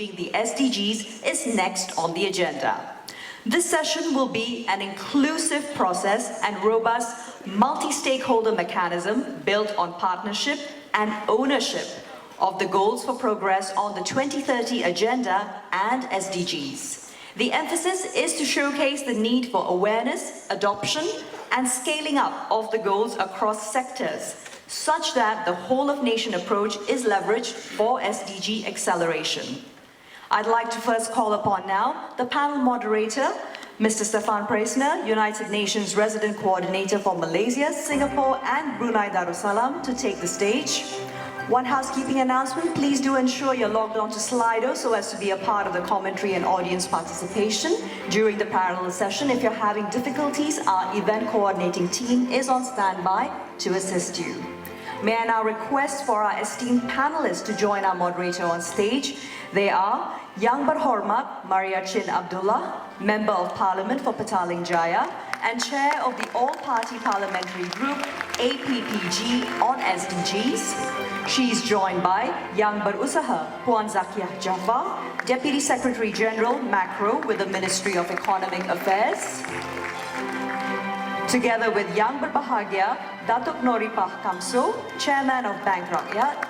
achieving the SDGs is next on the agenda. This session will be an inclusive process and robust multi-stakeholder mechanism built on partnership and ownership of the goals for progress on the 2030 Agenda and SDGs. The emphasis is to showcase the need for awareness, adoption, and scaling up of the goals across sectors, such that the whole-of-nation approach is leveraged for SDG acceleration. I'd like to first call upon now the panel moderator, Mr. Stefan Priesner, United Nations Resident Coordinator for Malaysia, Singapore, and Brunei Darussalam, to take the stage. One housekeeping announcement, please do ensure you're logged onto Slido so as to be a part of the commentary and audience participation during the parallel session. If you're having difficulties, our event coordinating team is on standby to assist you. May I now request for our esteemed panelists to join our moderator on stage. They are Yang Berhormat Maria Chin Abdullah, Member of Parliament for Petalling Jaya, and Chair of the All-Party Parliamentary Group APPG on SDGs. She is joined by Yang Berusaha Puan Zakiah Jaafar, Deputy Secretary General Macro with the Ministry of Economic Affairs. Together with Yang Berbahagya, Datuk Noripah Kamso, Chairman of Bank Rakyat.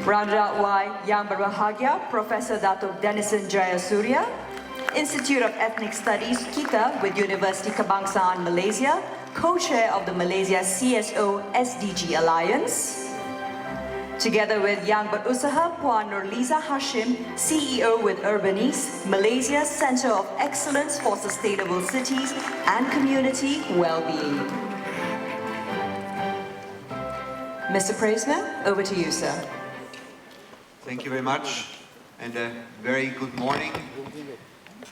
Rounded out by Yang Berbahagya, Professor Datuk Denison Jayasooria, Institute of Ethnic Studies, KITA, with University Kebangsaan Malaysia, co-chair of the Malaysia CSO-SDG Alliance. Together with Yang Berusaha Puan Nurliza Hashim, CEO with Urbanese, Malaysia's Centre of Excellence for Sustainable Cities and Community Wellbeing. Mr. Priesner, over to you, sir. Thank you very much, and a very good morning.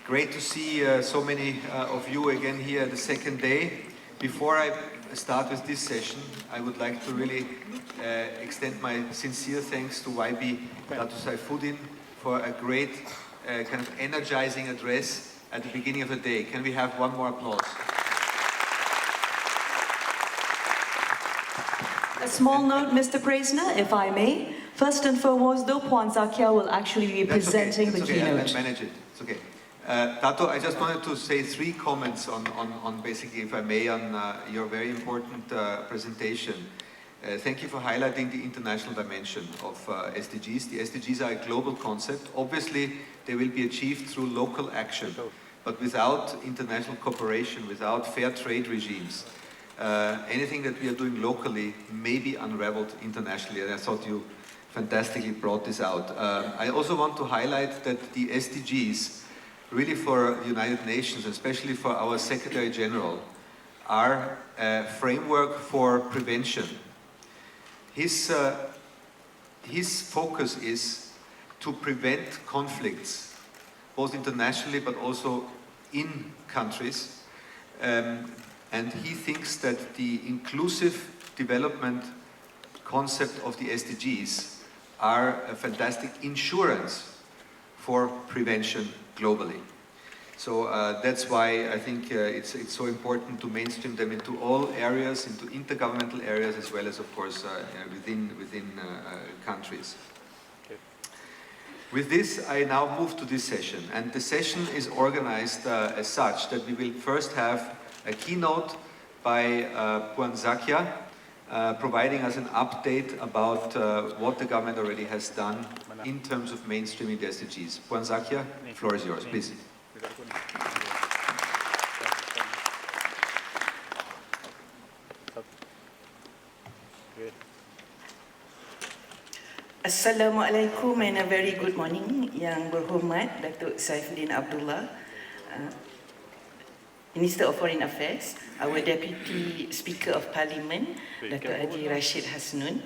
Great to see so many of you again here the second day. Before I start with this session, I would like to really extend my sincere thanks to YB Dato Saiful for a great kind of energizing address at the beginning of the day. Can we have one more applause? A small note, Mr. Priesner, if I may. First and foremost, though, Puan Zakiah will actually be presenting the keynote. I'll manage it. It's okay. Dato, I just wanted to say 3 comments on basically, if I may, on your very important presentation. Thank you for highlighting the international dimension of SDGs. The SDGs are a global concept. Obviously, they will be achieved through local action, but without international cooperation, without fair trade regimes, anything that we are doing locally may be unraveled internationally, and I thought you fantastically brought this out. I also want to highlight that the SDGs, really for the United Nations, especially for our Secretary General, are a framework for prevention. His focus is to prevent conflicts, both internationally but also in countries. And he thinks that the inclusive development concept of the SDGs are a fantastic insurance for prevention globally. So that's why I think it's so important to mainstream them into all areas, into intergovernmental areas, as well as, of course, within countries. Okay. With this, I now move to this session, and the session is organized as such that we will first have a keynote by Puan Zakiah, providing us an update about what the government already has done in terms of mainstreaming the SDGs. Puan Zakiah, the floor is yours, please. Assalamualaikum and a very good morning. Yang Berhormat Datuk Saiful Abdullah, Minister of Foreign Affairs, our Deputy Speaker of Parliament, Dato' Haji Rashid Hasnun,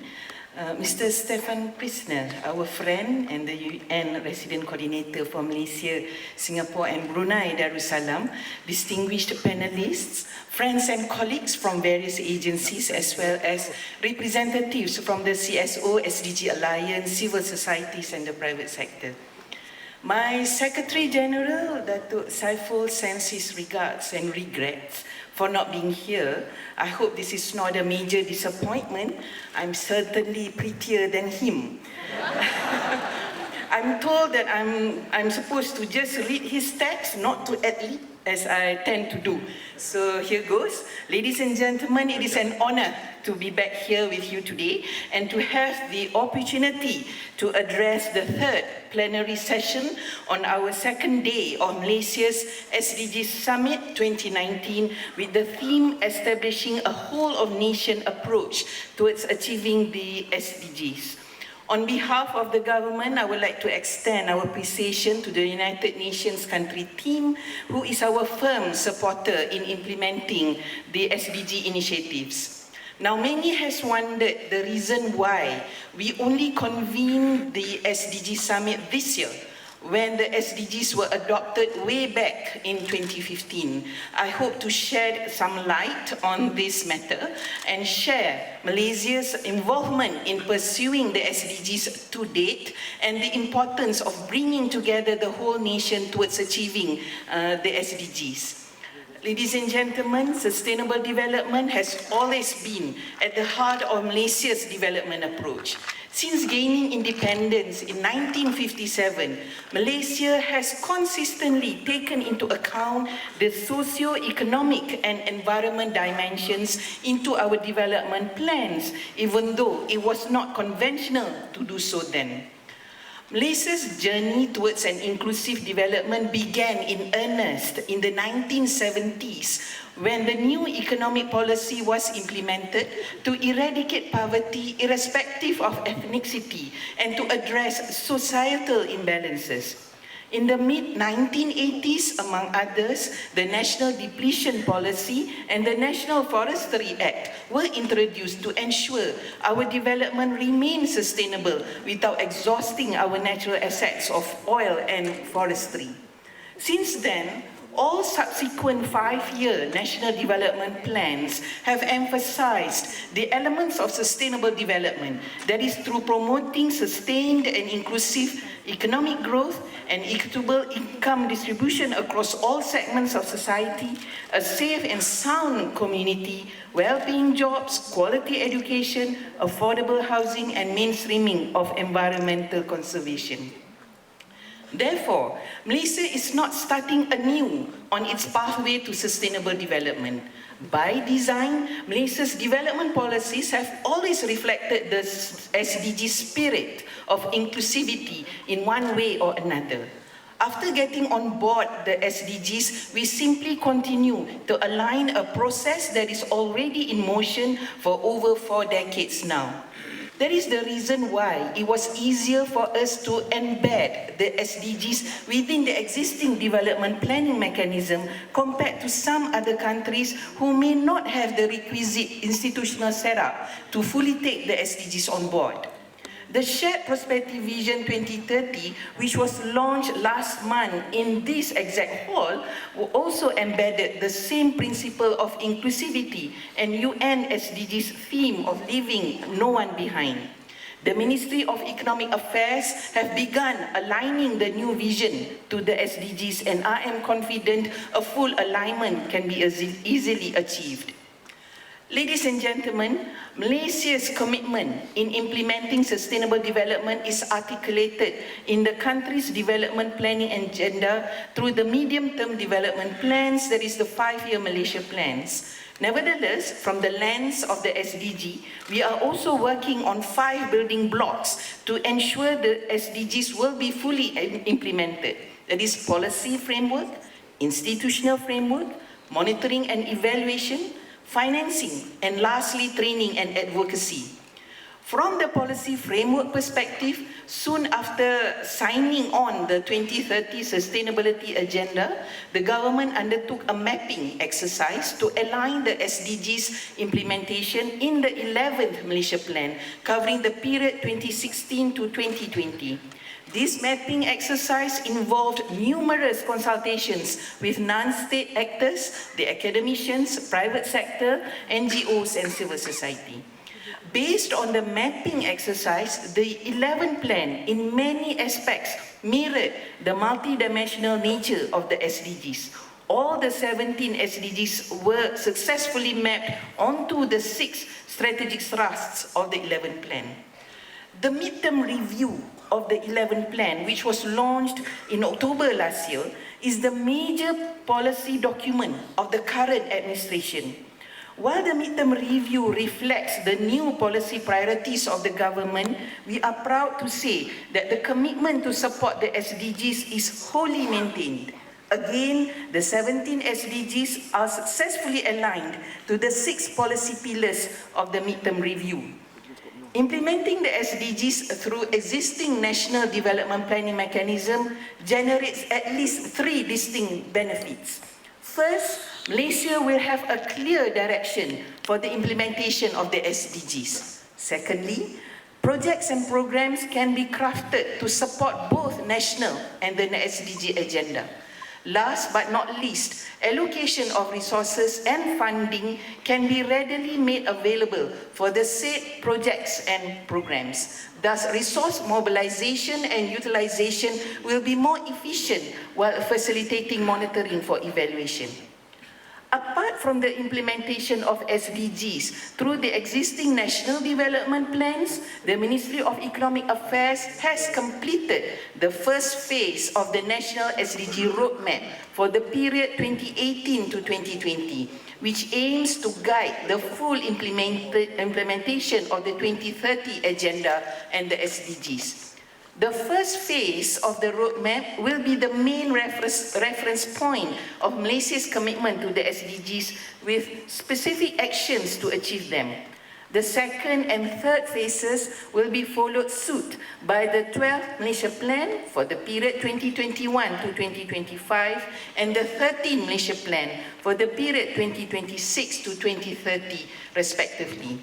Mr. Stefan Priesner, our friend and the UN Resident Coordinator for Malaysia, Singapore and Brunei Darussalam, distinguished panelists, friends and colleagues from various agencies, as well as representatives from the CSO-SDG Alliance, civil societies and the private sector. My Secretary General, Datuk Saiful, sends his regards and regrets for not being here. I hope this is not a major disappointment. I'm certainly prettier than him. I'm told that I'm supposed to just read his text, not to ad-lib, as I tend to do. So here goes. Ladies and gentlemen, it is an honor to be back here with you today and to have the opportunity to address the third plenary session on our second day of Malaysia's SDGs Summit 2019 with the theme establishing a whole-of-nation approach towards achieving the SDGs. On behalf of the government, I would like to extend our appreciation to the United Nations country team, who is our firm supporter in implementing the SDG initiatives. Now, many has wondered the reason why we only convened the SDG Summit this year, when the SDGs were adopted way back in 2015. I hope to shed some light on this matter and share Malaysia's involvement in pursuing the SDGs to date and the importance of bringing together the whole nation towards achieving the SDGs. Ladies and gentlemen, sustainable development has always been at the heart of Malaysia's development approach. Since gaining independence in 1957, Malaysia has consistently taken into account the socio-economic and environment dimensions into our development plans, even though it was not conventional to do so then. Malaysia's journey towards an inclusive development began in earnest in the 1970s when the new economic policy was implemented to eradicate poverty irrespective of ethnicity and to address societal imbalances. In the mid-1980s, among others, the National Depletion Policy and the National Forestry Act were introduced to ensure our development remains sustainable without exhausting our natural assets of oil and forestry. Since then, all subsequent 5-year national development plans have emphasized the elements of sustainable development, that is through promoting sustained and inclusive economic growth and equitable income distribution across all segments of society, a safe and sound community, well-paying jobs, quality education, affordable housing, and mainstreaming of environmental conservation. Therefore, Malaysia is not starting anew on its pathway to sustainable development. By design, Malaysia's development policies have always reflected the SDG spirit of inclusivity in one way or another. After getting on board the SDGs, we simply continue to align a process that is already in motion for over 4 decades now. That is the reason why it was easier for us to embed the SDGs within the existing development planning mechanism compared to some other countries who may not have the requisite institutional setup to fully take the SDGs on board. The Shared Prosperity Vision 2030, which was launched last month in this exact hall, also embedded the same principle of inclusivity and UN SDGs theme of leaving no one behind. The Ministry of Economic Affairs have begun aligning the new vision to the SDGs, and I am confident a full alignment can be easily achieved. Ladies and gentlemen, Malaysia's commitment in implementing sustainable development is articulated in the country's development planning agenda through the medium-term development plans, that is the 5-year Malaysia plans. Nevertheless, from the lens of the SDG, we are also working on 5 building blocks to ensure the SDGs will be fully implemented. That is policy framework, institutional framework, monitoring and evaluation, financing, and lastly, training and advocacy. From the policy framework perspective, soon after signing on the 2030 Sustainability Agenda, the government undertook a mapping exercise to align the SDGs implementation in the 11th Malaysia Plan, covering the period 2016 to 2020. This mapping exercise involved numerous consultations with non-state actors, the academicians, private sector, NGOs, and civil society. Based on the mapping exercise, the 11th plan in many aspects mirrored the multidimensional nature of the SDGs. all the 17 SDGs were successfully mapped onto the 6 strategic thrusts of the 11th plan. The midterm review of the 11th plan, which was launched in October last year, is the major policy document of the current administration. While the midterm review reflects the new policy priorities of the government, we are proud to say that the commitment to support the SDGs is wholly maintained. Again, the 17 SDGs are successfully aligned to the 6 policy pillars of the midterm review. Implementing the SDGs through existing national development planning mechanism generates at least 3 distinct benefits. First, Malaysia will have a clear direction for the implementation of the SDGs. Secondly, projects and programs can be crafted to support both national and the SDG agenda. Last but not least, allocation of resources and funding can be readily made available for the said projects and programs. Thus, resource mobilization and utilization will be more efficient while facilitating monitoring for evaluation. Apart from the implementation of SDGs through the existing national development plans, the Ministry of Economic Affairs has completed the first phase of the National SDG Roadmap for the period 2018 to 2020, which aims to guide the full implementation of the 2030 Agenda and the SDGs. The first phase of the roadmap will be the main reference point of Malaysia's commitment to the SDGs with specific actions to achieve them. The second and third phases will be followed suit by the 12th Malaysia Plan for the period 2021 to 2025 and the 13th Malaysia Plan for the period 2026 to 2030 respectively.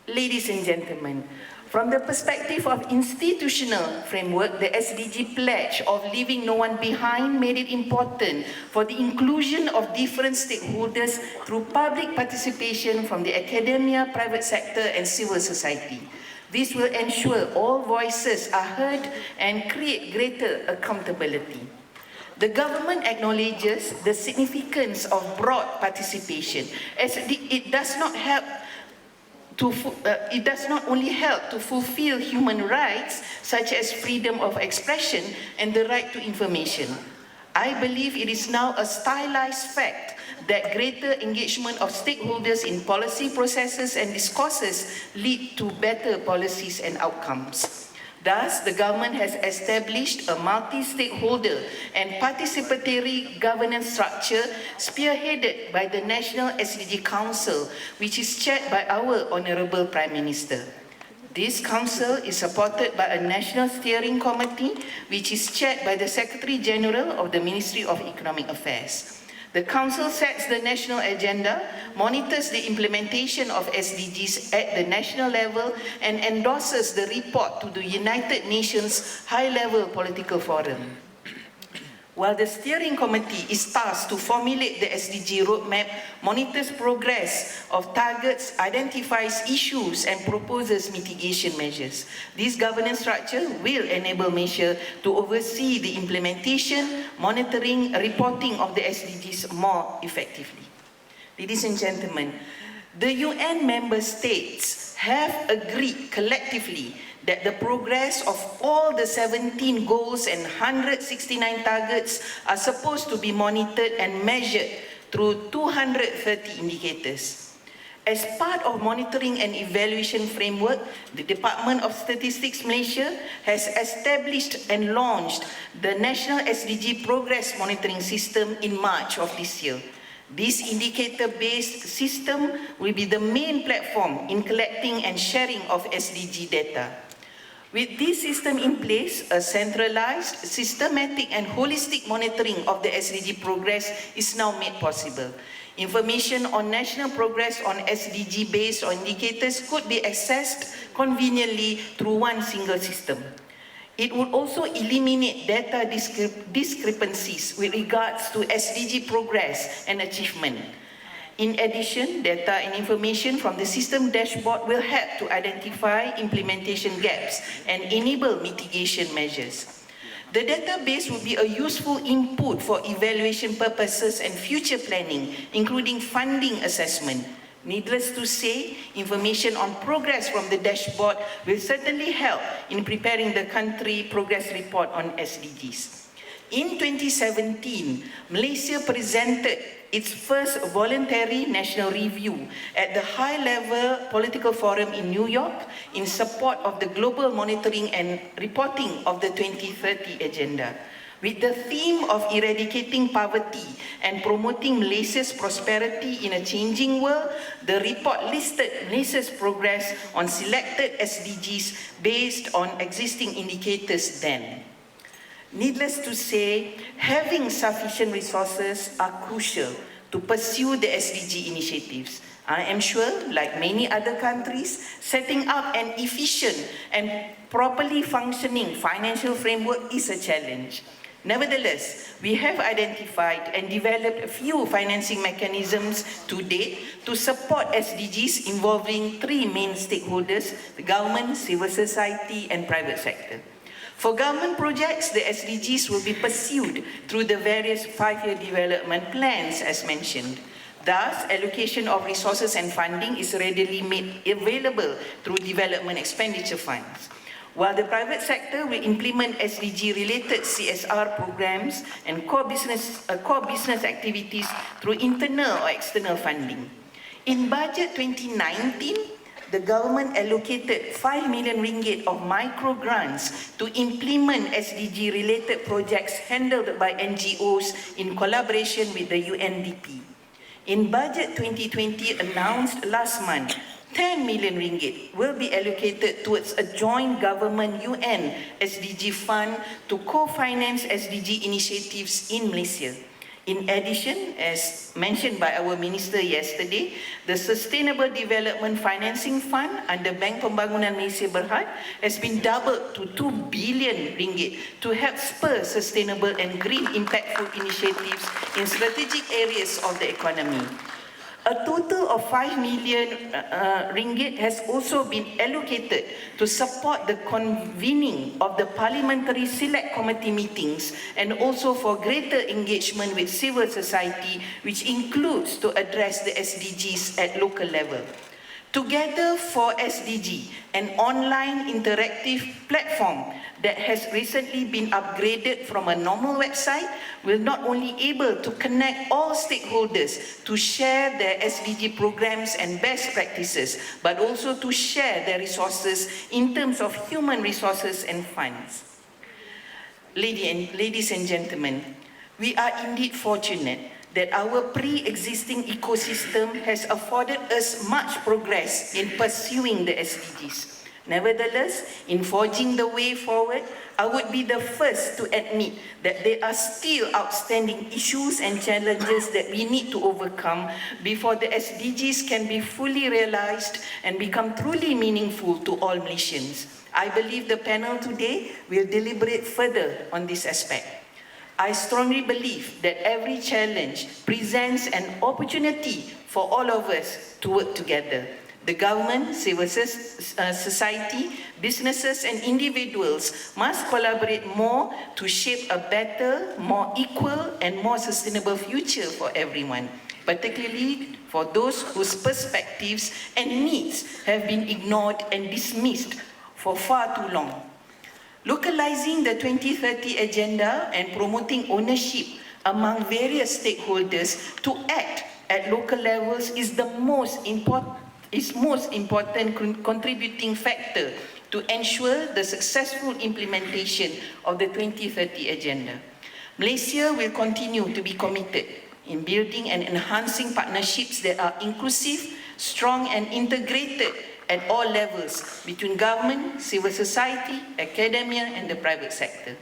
Ladies and gentlemen, from the perspective of institutional framework, the SDG pledge of leaving no one behind made it important for the inclusion of different stakeholders through public participation from the academia, private sector and civil society. This will ensure all voices are heard and create greater accountability. The government acknowledges the significance of broad participation as it does not only help to fulfill human rights such as freedom of expression and the right to information. I believe it is now a stylized fact that greater engagement of stakeholders in policy processes and discourses lead to better policies and outcomes. Thus, the government has established a multi-stakeholder and participatory governance structure spearheaded by the National SDG Council, which is chaired by our Honourable Prime Minister. This council is supported by a National Steering Committee, which is chaired by the Secretary General of the Ministry of Economic Affairs. The Council sets the national agenda, monitors the implementation of SDGs at the national level, and endorses the report to the United Nations High-Level Political Forum. While the Steering Committee is tasked to formulate the SDG roadmap, monitors progress of targets, identifies issues, and proposes mitigation measures. This governance structure will enable Malaysia to oversee the implementation, monitoring, reporting of the SDGs more effectively. Ladies and gentlemen, the UN member states have agreed collectively that the progress of all the 17 goals and 169 targets are supposed to be monitored and measured through 230 indicators. As part of monitoring and evaluation framework, the Department of Statistics Malaysia has established and launched the National SDG Progress Monitoring System in March of this year. This indicator-based system will be the main platform in collecting and sharing of SDG data. With this system in place, a centralized, systematic and holistic monitoring of the SDG progress is now made possible. Information on national progress on SDG based on indicators could be accessed conveniently through one single system. It would also eliminate data discrepancies with regards to SDG progress and achievement. In addition, data and information from the system dashboard will help to identify implementation gaps and enable mitigation measures. The database will be a useful input for evaluation purposes and future planning, including funding assessment. Needless to say, information on progress from the dashboard will certainly help in preparing the country progress report on SDGs. In 2017, Malaysia presented its first voluntary national review at the high-level political forum in New York in support of the global monitoring and reporting of the 2030 agenda. With the theme of eradicating poverty and promoting Malaysia's prosperity in a changing world, the report listed Malaysia's progress on selected SDGs based on existing indicators then. Needless to say, having sufficient resources are crucial to pursue the SDG initiatives. I am sure, like many other countries, setting up an efficient and properly functioning financial framework is a challenge. Nevertheless, we have identified and developed a few financing mechanisms to date to support SDGs involving three main stakeholders: the government, civil society, and private sector. For government projects, the SDGs will be pursued through the various 5-year development plans as mentioned. Thus, allocation of resources and funding is readily made available through development expenditure funds. While the private sector will implement SDG-related CSR programs and core business activities through internal or external funding. In budget 2019, the government allocated 5 million ringgit of micro grants to implement SDG-related projects handled by NGOs in collaboration with the UNDP. In budget 2020 announced last month, 10 million ringgit will be allocated towards a joint government UN SDG fund to co-finance SDG initiatives in Malaysia. In addition, as mentioned by our minister yesterday, the Sustainable Development Financing Fund under Bank Pembangunan Malaysia Berhad has been doubled to 2 billion ringgit to help spur sustainable and green impactful initiatives in strategic areas of the economy. A total of 5 million ringgit has also been allocated to support the convening of the Parliamentary Select Committee meetings and also for greater engagement with civil society, which includes to address the SDGs at local level. Together for SDG, an online interactive platform that has recently been upgraded from a normal website, will not only able to connect all stakeholders to share their SDG programs and best practices, but also to share their resources in terms of human resources and funds. Ladies and gentlemen, we are indeed fortunate that our pre-existing ecosystem has afforded us much progress in pursuing the SDGs. Nevertheless, in forging the way forward, I would be the first to admit that there are still outstanding issues and challenges that we need to overcome before the SDGs can be fully realized and become truly meaningful to all Malaysians. I believe the panel today will deliberate further on this aspect. I strongly believe that every challenge presents an opportunity for all of us to work together. The government, civil society, businesses and individuals must collaborate more to shape a better, more equal and more sustainable future for everyone, particularly for those whose perspectives and needs have been ignored and dismissed for far too long. Localizing the 2030 agenda and promoting ownership among various stakeholders to act at local levels is the most important contributing factor to ensure the successful implementation of the 2030 agenda. Malaysia will continue to be committed in building and enhancing partnerships that are inclusive, strong and integrated at all levels between government, civil society, academia and the private sector.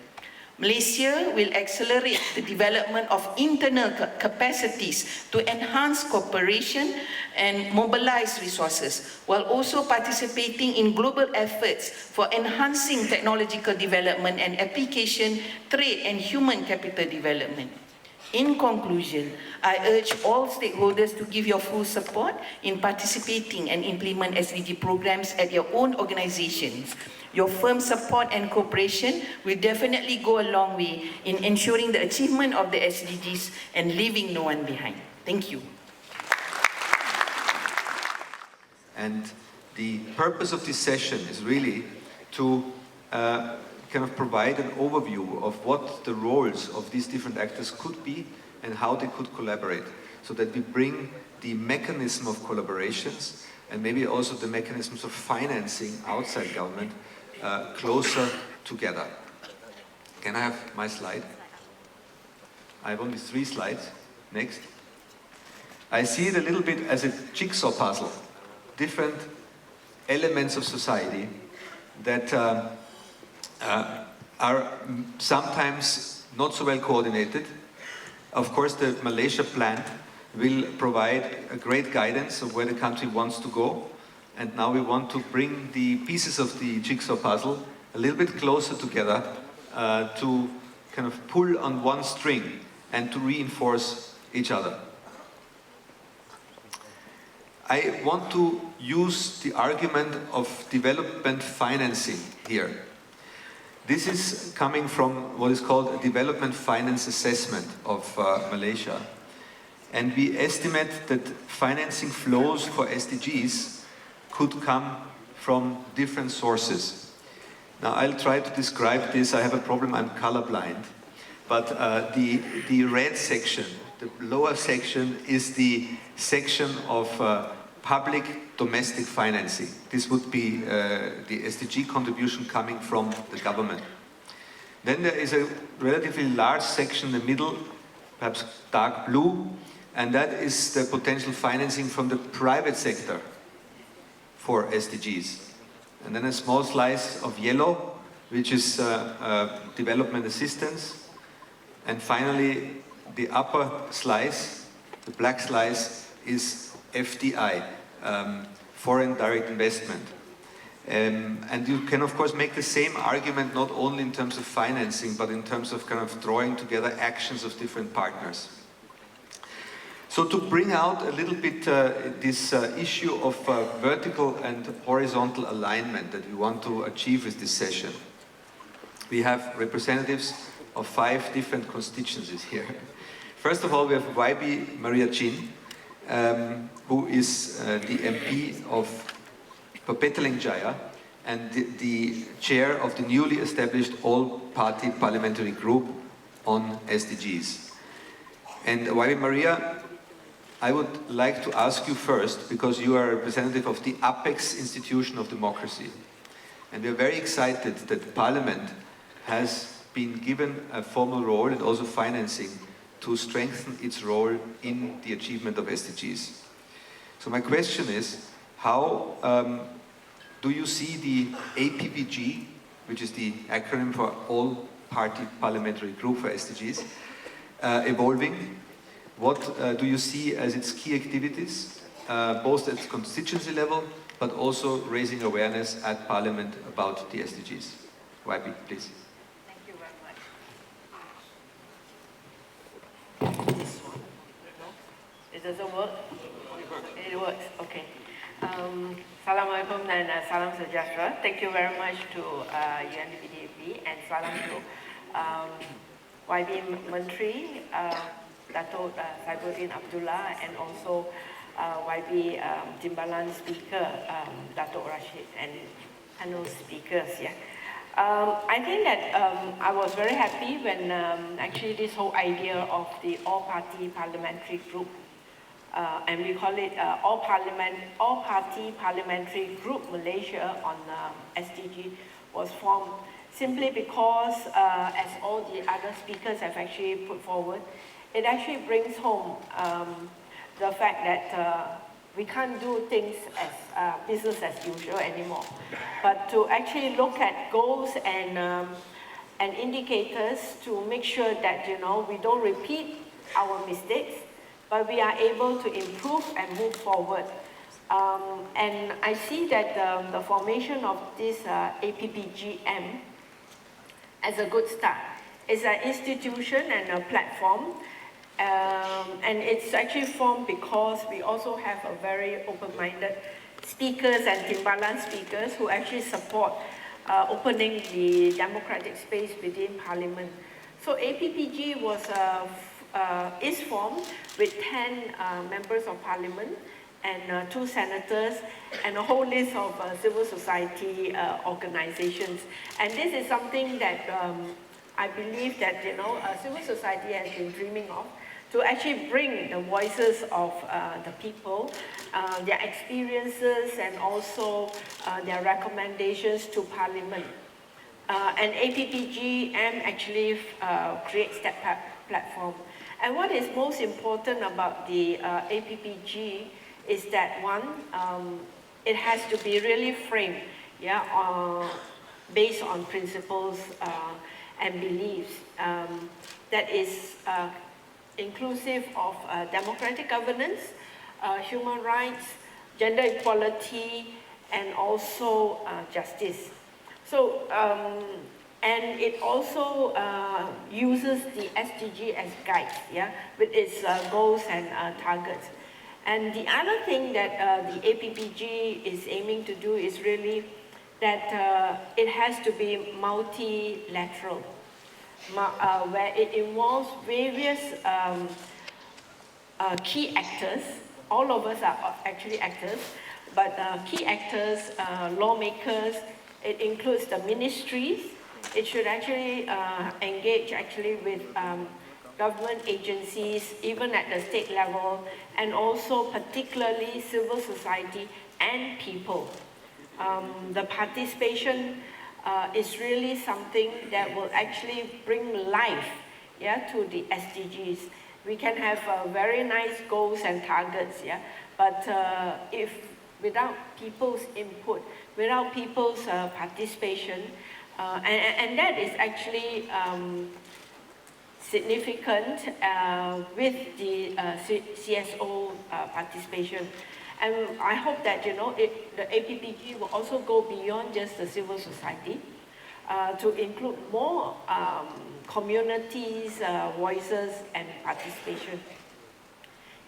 Malaysia will accelerate the development of internal capacities to enhance cooperation and mobilize resources, while also participating in global efforts for enhancing technological development and application, trade and human capital development. In conclusion, I urge all stakeholders to give your full support in participating and implement SDG programs at your own organizations. Your firm support and cooperation will definitely go a long way in ensuring the achievement of the SDGs and leaving no one behind. Thank you. And the purpose of this session is really to kind of provide an overview of what the roles of these different actors could be and how they could collaborate, so that we bring the mechanism of collaborations and maybe also the mechanisms of financing outside government closer together. Can I have my slide? I have only 3 slides. Next. I see it a little bit as a jigsaw puzzle. Different elements of society that are sometimes not so well coordinated. Of course, the Malaysia plan will provide a great guidance of where the country wants to go. And now we want to bring the pieces of the jigsaw puzzle a little bit closer together to kind of pull on one string and to reinforce each other. I want to use the argument of development financing here. This is coming from what is called a development finance assessment of Malaysia. And we estimate that financing flows for SDGs could come from different sources. Now I'll try to describe this. I have a problem, I'm colorblind. But the red section, the lower section, is the section of public domestic financing. This would be the SDG contribution coming from the government. Then there is a relatively large section in the middle, perhaps dark blue, and that is the potential financing from the private sector for SDGs. And then a small slice of yellow, which is development assistance. And finally, the upper slice, the black slice, is FDI, foreign direct investment. And you can of course make the same argument not only in terms of financing, but in terms of kind of drawing together actions of different partners. So to bring out a little bit this issue of vertical and horizontal alignment that we want to achieve with this session, we have representatives of 5 different constituencies here. First of all, we have YBhg, who is the MP of Petalling Jaya and the chair of the newly established all-party parliamentary group on SDGs. And YBhg, I would like to ask you first, because you are a representative of the apex institution of democracy. And we are very excited that Parliament has been given a formal role and also financing to strengthen its role in the achievement of SDGs. So my question is, how do you see the APPG, which is the acronym for All-Party Parliamentary Group for SDGs, evolving? What do you see as its key activities, both at constituency level, but also raising awareness at Parliament about the SDGs? YB, please. Thank you very much. This one. No? It doesn't work? It works, okay. Assalamualaikum dan salam sejahtera. Thank you very much to YBhg and salam to YB Menteri, Dato Saiful Abdullah, and also YB Timbalan Speaker, Dato Rashid, and panel speakers. Yeah. I think that I was very happy when actually this whole idea of the all-party parliamentary group, and we call it all-party parliamentary group Malaysia on SDG, was formed simply because, as all the other speakers have actually put forward, it actually brings home the fact that we can't do things as business as usual anymore, but to actually look at goals and indicators to make sure that, you know, we don't repeat our mistakes, but we are able to improve and move forward. And I see that the formation of this APPGM as a good start. It's an institution and a platform. And it's actually formed because we also have a very open-minded speakers and Timbalan speakers who actually support opening the democratic space within Parliament. So APPG is formed with 10 members of Parliament and 2 senators and a whole list of civil society organizations. And this is something that I believe that civil society has been dreaming of, to actually bring the voices of the people, their experiences and also their recommendations to Parliament. And APPG actually creates that platform. And what is most important about the APPG is that one, it has to be really framed, based on principles and beliefs that is inclusive of democratic governance, human rights, gender equality, and also justice. So, and it also uses the SDG as guides, with its goals and targets. And the other thing that the APPG is aiming to do is really that it has to be multilateral, where it involves various key actors. All of us are actually actors, but key actors, lawmakers. It includes the ministries. It should actually engage with government agencies, even at the state level, and also particularly civil society and people. The participation is really something that will actually bring life to the SDGs. We can have very nice goals and targets, but if without people's input, without people's participation, and that is actually significant with the CSO participation. And I hope that, the APPG will also go beyond just the civil society to include more communities, voices, and participation.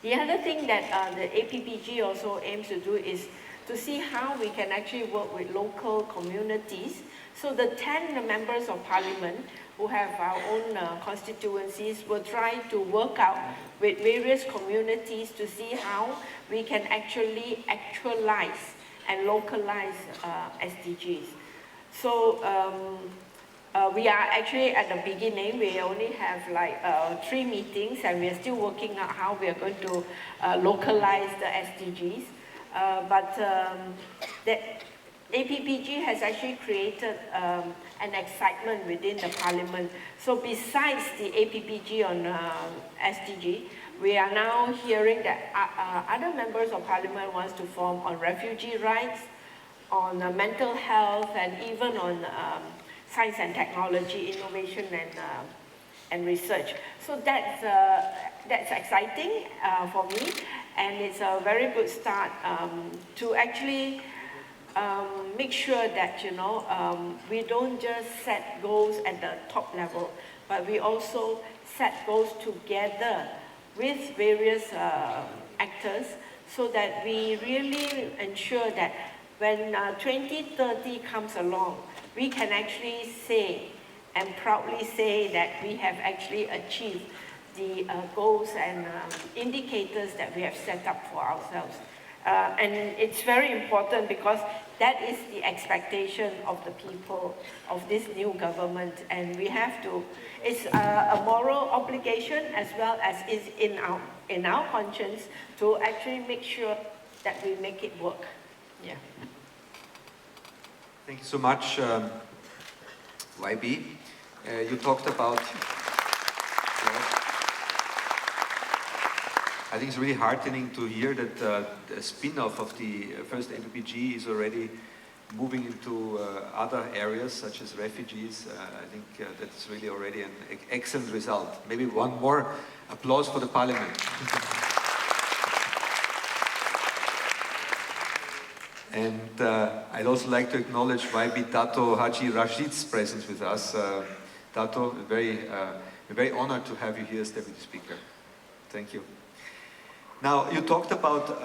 The other thing that the APPG also aims to do is to see how we can actually work with local communities. So the 10 members of Parliament who have our own constituencies will try to work out with various communities to see how we can actually actualize and localize SDGs. So we are actually at the beginning. We only have like 3 meetings, and we are still working out how we are going to localize the SDGs. But the APPG has actually created an excitement within the Parliament. So besides the APPG on SDG, we are now hearing that other members of Parliament wants to form on refugee rights, on mental health, and even on science and technology, innovation and research. So that's exciting for me, and it's a very good start to actually make sure that we don't just set goals at the top level, but we also set goals together with various actors, so that we really ensure that when 2030 comes along, we can actually say and proudly say that we have actually achieved the goals and indicators that we have set up for ourselves. And it's very important because that is the expectation of the people of this new government, and we have to, it's a moral obligation as well as is in our conscience to actually make sure that we make it work. Yeah. Thank you so much, YB. You talked about, I think it's really heartening to hear that the spin-off of the first APPG is already moving into other areas such as refugees. I think that's really already an excellent result. Maybe one more applause for the Parliament. And I'd also like to acknowledge YB Dato Haji Rashid's presence with us. Dato, we're very honored to have you here as Deputy Speaker. Thank you. Now, you talked about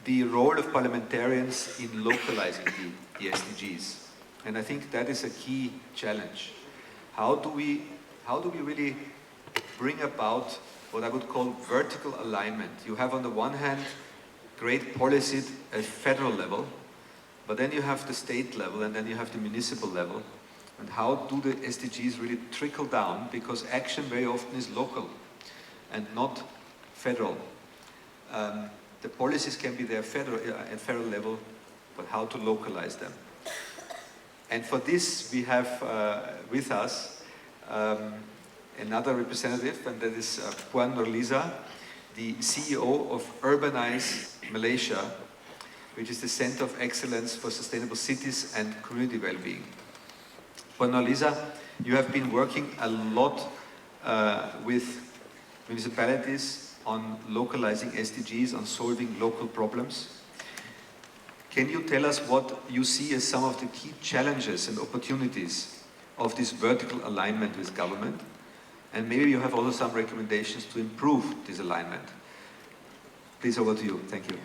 the role of parliamentarians in localizing the SDGs. And I think that is a key challenge. How do we really bring about what I would call vertical alignment? You have on the one hand great policy at federal level, but then you have the state level and then you have the municipal level. And how do the SDGs really trickle down? Because action very often is local and not federal. The policies can be there at federal level, but how to localize them? And for this, we have with us another representative, and that is Puan, the CEO of Urbanize Malaysia, which is the Center of Excellence for Sustainable Cities and Community Well-being. Puan, you have been working a lot with municipalities on localizing SDGs, on solving local problems. Can you tell us what you see as some of the key challenges and opportunities of this vertical alignment with government? And maybe you have also some recommendations to improve this alignment. Please, over to you. Thank you.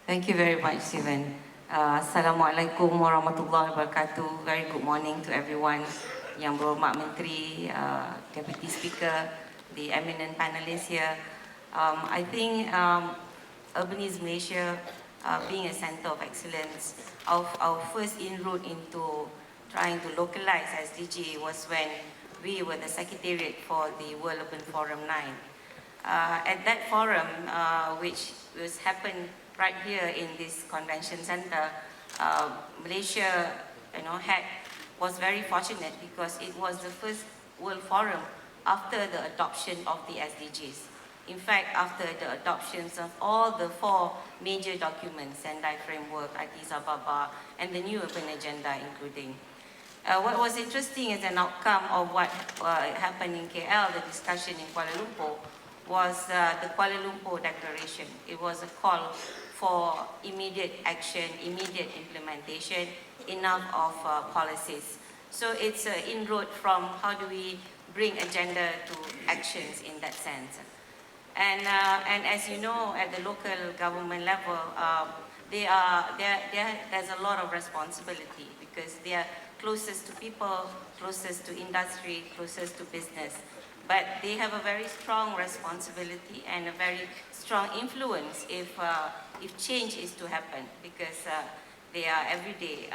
Thank you very much, Stephen. Assalamualaikum warahmatullahi wabarakatuh. Very good morning to everyone. Yang Berhormat Menteri, Deputy Speaker, the eminent panelists here. I think Urbanize Malaysia, being a center of excellence, our first inroad into trying to localize SDG was when we were the secretariat for the World Urban Forum 9. At that forum, which was happened right here in this convention center, Malaysia, was very fortunate because it was the first World Forum after the adoption of the SDGs. In fact, after the adoptions of all the 4 major documents, Sendai Framework, Addis Ababa, and the new urban agenda including. What was interesting as an outcome of what happened in KL, the discussion in Kuala Lumpur, was the Kuala Lumpur Declaration. It was a call for immediate action, immediate implementation, enough of policies. So it's an inroad from how do we bring agenda to actions in that sense. And as you know, at the local government level, there's a lot of responsibility because they are closest to people, closest to industry, closest to business. But they have a very strong responsibility and a very strong influence if change is to happen because they are every day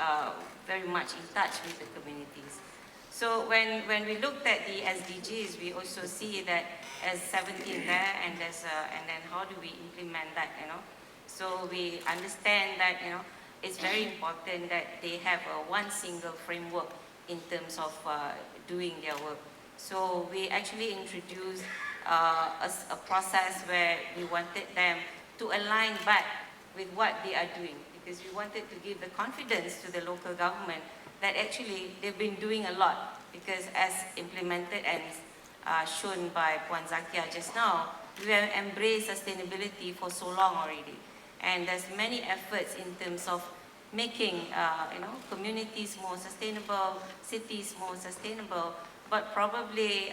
very much in touch with the communities. So when we looked at the SDGs, we also see that as 17 there, and then how do we implement that? So we understand that it's very important that they have one single framework in terms of doing their work. So we actually introduced a process where we wanted them to align back with what they are doing because we wanted to give the confidence to the local government that actually they've been doing a lot because as implemented and shown by Puan Zakiah just now, we have embraced sustainability for so long already. And there's many efforts in terms of making communities more sustainable, cities more sustainable, but probably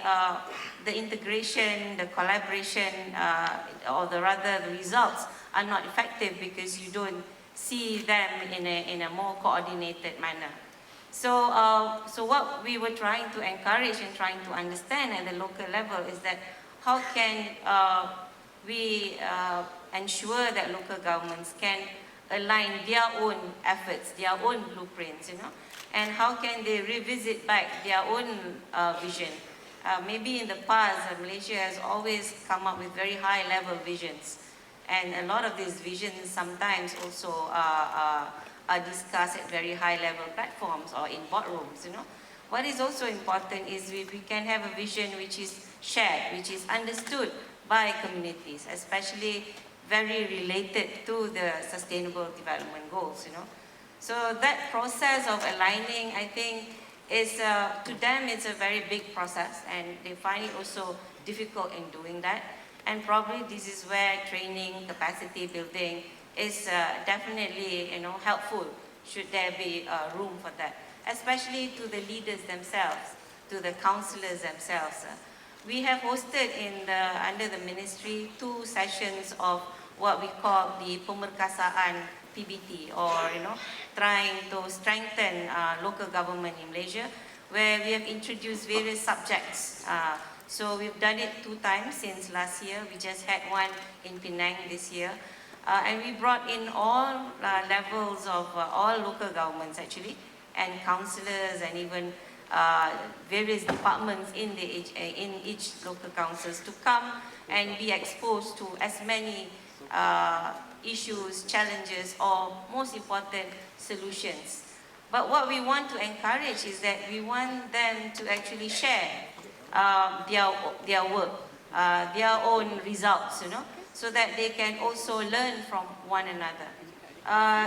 the integration, the collaboration, or the results are not effective because you don't see them in a more coordinated manner. So what we were trying to encourage and trying to understand at the local level is that how can we ensure that local governments can align their own efforts, their own blueprints, and how can they revisit back their own vision. Maybe in the past, Malaysia has always come up with very high-level visions, and a lot of these visions sometimes also are discussed at very high-level platforms or in boardrooms. What is also important is we can have a vision which is shared, which is understood by communities, especially very related to the Sustainable Development Goals. So that process of aligning, I think, is to them it's a very big process, and they find it also difficult in doing that. And probably this is where training, capacity building is definitely helpful. Should there be room for that, especially to the leaders themselves, to the councillors themselves. We have hosted under the ministry 2 sessions of what we call the Pemerkasaan PBT, or trying to strengthen local government in Malaysia, where we have introduced various subjects. So we've done it 2 times since last year. We just had one in Penang this year. And we brought in all levels of all local governments actually, and councillors, and even various departments in each local councils to come and be exposed to as many issues, challenges, or most important, solutions. But what we want to encourage is that we want them to actually share their work, their own results, so that they can also learn from one another.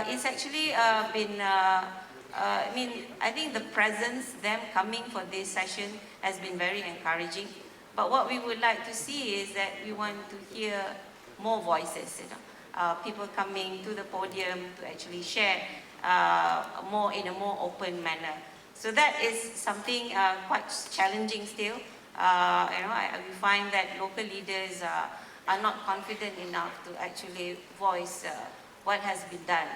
It's actually been, I think the presence, them coming for this session has been very encouraging. But what we would like to see is that we want to hear more voices, people coming to the podium to actually share in a more open manner. So that is something quite challenging still. We find that local leaders are not confident enough to actually voice what has been done.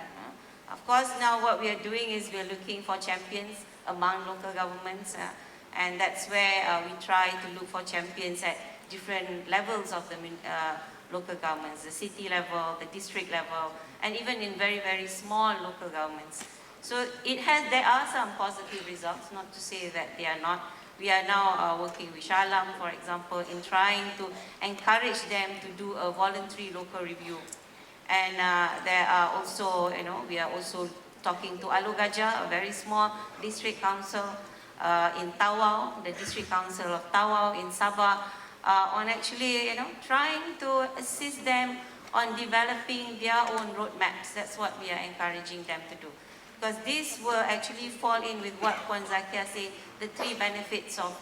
Of course, now what we are doing is we are looking for champions among local governments, and that's where we try to look for champions at different levels of the local governments, the city level, the district level, and even in very, very small local governments. So there are some positive results, not to say that they are not. We are now working with Shalam, for example, in trying to encourage them to do a voluntary local review. And there are also, we are also talking to Alu Gajah, a very small district council in Tawau, the district council of Tawau in Sabah, on actually, trying to assist them on developing their own roadmaps. That's what we are encouraging them to do. Because this will actually fall in with what Puan Zakiah said, the 3 benefits of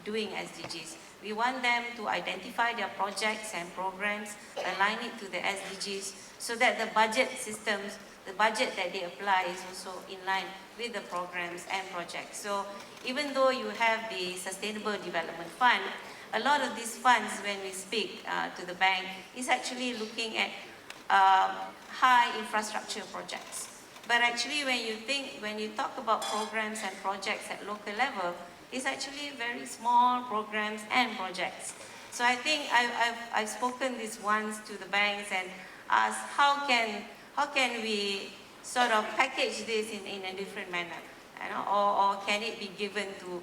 doing SDGs. We want them to identify their projects and programs, align it to the SDGs, so that the budget systems, the budget that they apply is also in line with the programs and projects. So even though you have the Sustainable Development Fund, a lot of these funds, when we speak to the bank, is actually looking at high infrastructure projects. But actually when you talk about programs and projects at local level, it's actually very small programs and projects. So I think I've spoken this once to the banks and asked how can we sort of package this in a different manner, or can it be given to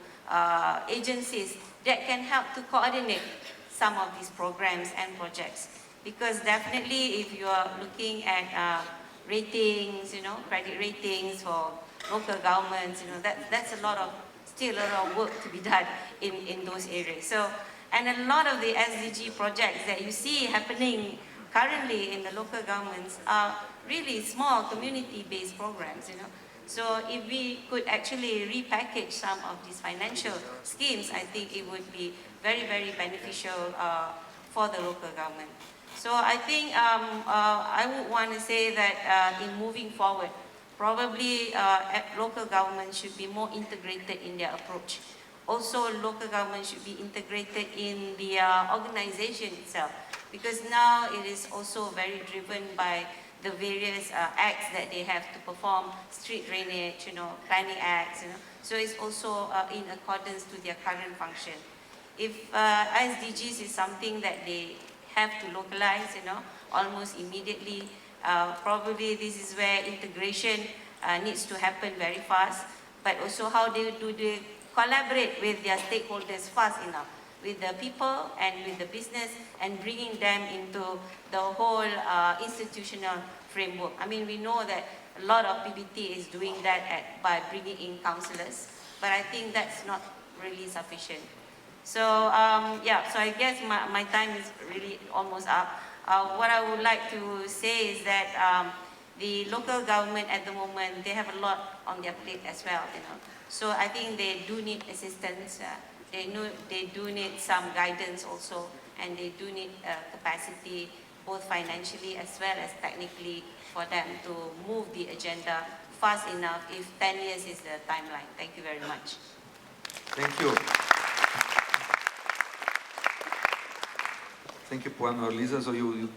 agencies that can help to coordinate some of these programs and projects. Because definitely if you are looking at ratings, credit ratings for local governments, that's still a lot of work to be done in those areas. So, and a lot of the SDG projects that you see happening currently in the local governments are really small community-based programs, So if we could actually repackage some of these financial schemes, I think it would be very, very beneficial for the local government. So I think I would want to say that in moving forward, probably local government should be more integrated in their approach. Also, local government should be integrated in the organization itself, because now it is also very driven by the various acts that they have to perform, street drainage, planning acts, So it's also in accordance to their current function. If SDGs is something that they have to localize, almost immediately, probably this is where integration needs to happen very fast, but also how do they collaborate with their stakeholders fast enough, with the people and with the business, and bringing them into the whole institutional framework. I mean, we know that a lot of PBT is doing that by bringing in councillors, but I think that's not really sufficient. So, so I guess my time is really almost up. What I would like to say is that the local government at the moment, they have a lot on their plate as well, So I think they do need assistance. They do need some guidance also, and they do need capacity, both financially as well as technically, for them to move the agenda fast enough if 10 years is the timeline. Thank you very much. Thank you. Thank you, Puan or Lisa. So you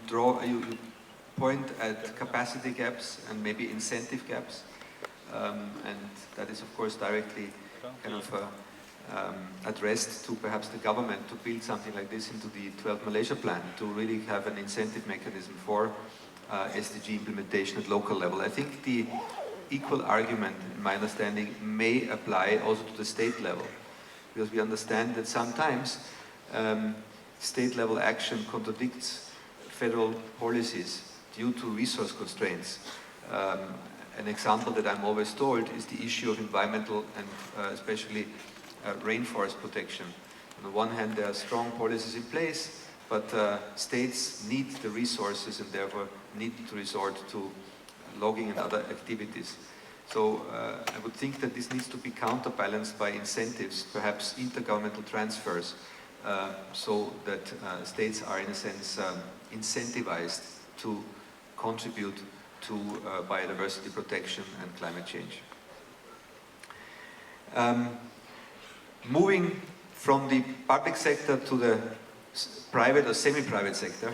point at capacity gaps and maybe incentive gaps, and that is of course directly kind of addressed to perhaps the government to build something like this into the 12th Malaysia plan, to really have an incentive mechanism for SDG implementation at local level. I think the equal argument, in my understanding, may apply also to the state level, because we understand that sometimes state level action contradicts federal policies due to resource constraints. An example that I'm always told is the issue of environmental and especially rainforest protection. On the one hand, there are strong policies in place, but states need the resources and therefore need to resort to logging and other activities. So I would think that this needs to be counterbalanced by incentives, perhaps intergovernmental transfers, so that states are in a sense incentivized to contribute to biodiversity protection and climate change. Moving from the public sector to the private or semi-private sector,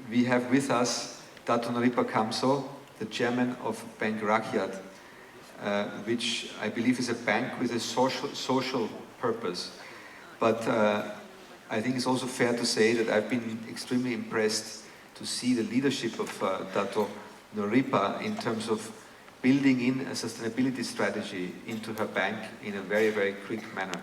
we have with us Dato Noripah Kamso, the chairman of Bank Rakyat, which I believe is a bank with a social purpose. But I think it's also fair to say that I've been extremely impressed to see the leadership of Dato Noripah in terms of building in a sustainability strategy into her bank in a very, very quick manner.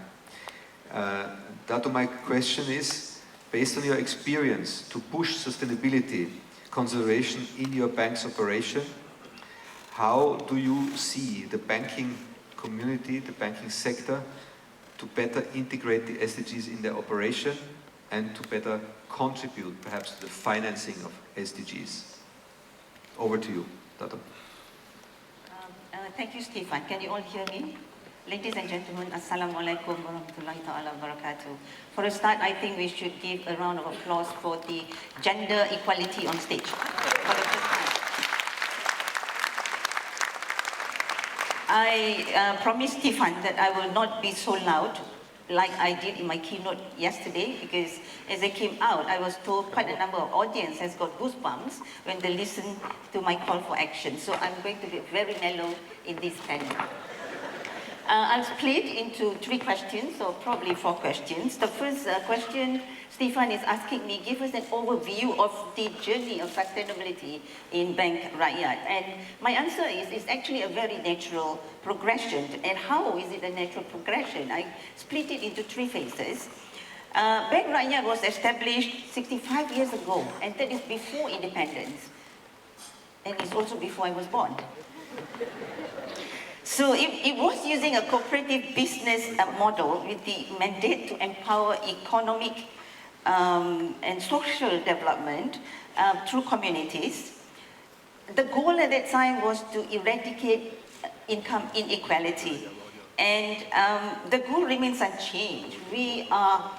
Dato, my question is, based on your experience to push sustainability consideration in your bank's operation, how do you see the banking community, the banking sector, to better integrate the SDGs in their operation and to better contribute perhaps to the financing of SDGs? Over to you, Dato. Thank you, Stefan. Can you all hear me? Ladies and gentlemen, Assalamualaikum warahmatullahi ta'ala wabarakatuh. For a start, I think we should give a round of applause for the gender equality on stage. For the first time. I promised Stefan that I will not be so loud like I did in my keynote yesterday, because as I came out, I was told quite a number of audience has got goosebumps when they listen to my call for action. So I'm going to be very mellow in this panel. I'll split into 3 questions, or probably 4 questions. The first question, Stefan is asking me, give us an overview of the journey of sustainability in Bank Rakyat. And my answer is, it's actually a very natural progression. And how is it a natural progression? I split it into 3 phases. Bank Rakyat was established 65 years ago, and that is before independence. And it's also before I was born. So it was using a cooperative business model with the mandate to empower economic and social development through communities. The goal at that time was to eradicate income inequality. And the goal remains unchanged. We are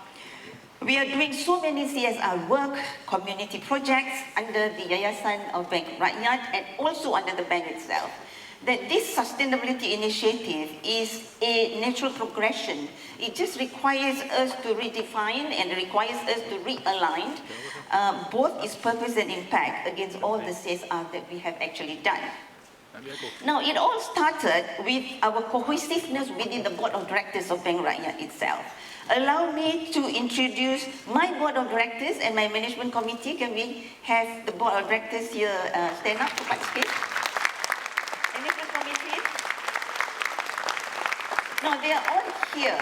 doing so many CSR work, community projects under the Yayasan of Bank Rakyat and also under the bank itself, that this sustainability initiative is a natural progression. It just requires us to redefine and requires us to realign both its purpose and impact against all the CSR that we have actually done. Now, it all started with our cohesiveness within the board of directors of Bank Rakyat itself. Allow me to introduce my board of directors and my management committee. Can we have the board of directors here stand up to participate? Management committee. Now, they are all here.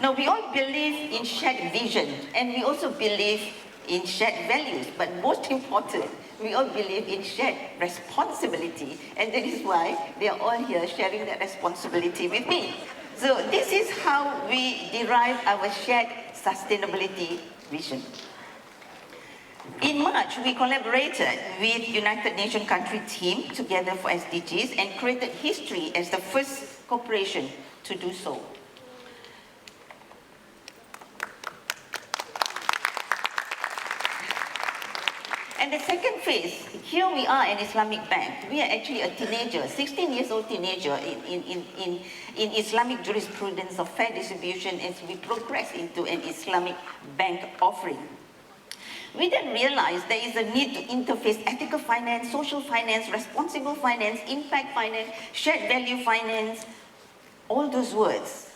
Now, we all believe in shared vision, and we also believe in shared values, but most important, we all believe in shared responsibility, and that is why they are all here sharing that responsibility with me. So this is how we derive our shared sustainability vision. In March, we collaborated with United Nations country team Together for SDGs and created history as the first corporation to do so. And the second phase, here we are an Islamic bank. We are actually a teenager, 16 years old teenager in Islamic jurisprudence of fair distribution as we progress into an Islamic bank offering. We then realized there is a need to interface ethical finance, social finance, responsible finance, impact finance, shared value finance. All those words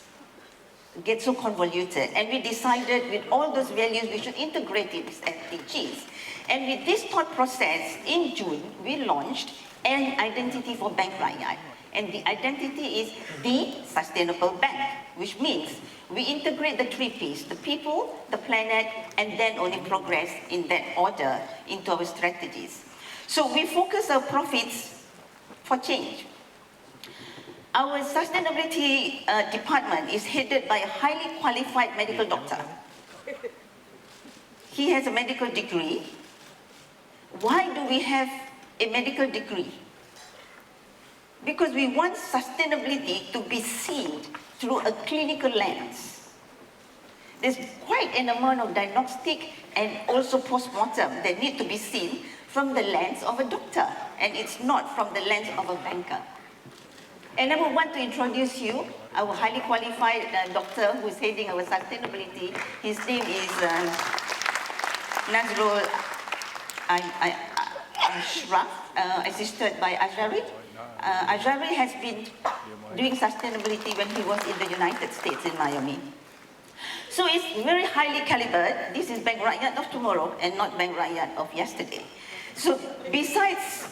get so convoluted, and we decided with all those values we should integrate it with SDGs. And with this thought process, in June, we launched an identity for Bank Rakyat. And the identity is the sustainable bank, which means we integrate the three Ps, the people, the planet, and then only progress in that order into our strategies. So we focus our profits for change. Our sustainability department is headed by a highly qualified medical doctor. He has a medical degree. Why do we have a medical degree? Because we want sustainability to be seen through a clinical lens. There's quite an amount of diagnostic and also post-mortem that need to be seen from the lens of a doctor, and it's not from the lens of a banker. And I would want to introduce you our highly qualified doctor who is heading our sustainability. His name is Nazrul Ashraf, assisted by Azhari. Azhari has been doing sustainability when he was in the United States in Miami. So it's very highly calibered. This is Bank Rakyat of tomorrow and not Bank Rakyat of yesterday. So besides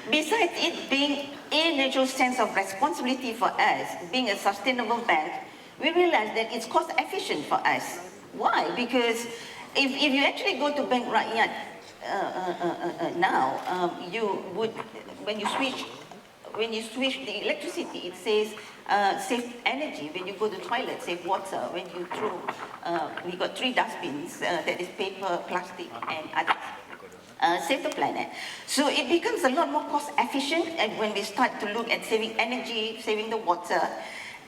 it being a natural sense of responsibility for us, being a sustainable bank, we realized that it's cost efficient for us. Why? Because if you actually go to Bank Rakyat now, you would, when you switch the electricity, it says save energy. When you go to the toilet, save water. When you throw, we got 3 dustbins, that is paper, plastic, and others. Save the planet. So it becomes a lot more cost efficient, and when we start to look at saving energy, saving the water,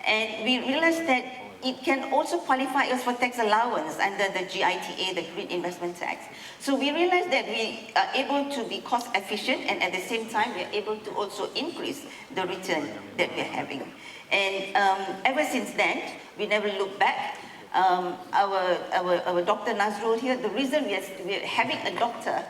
and we realize that it can also qualify us for tax allowance under the GITA, the Green Investment Tax. So we realized that we are able to be cost efficient, and at the same time we are able to also increase the return that we're having. And ever since then, we never look back. Our Dr. Nazrul here, the reason we're having a doctor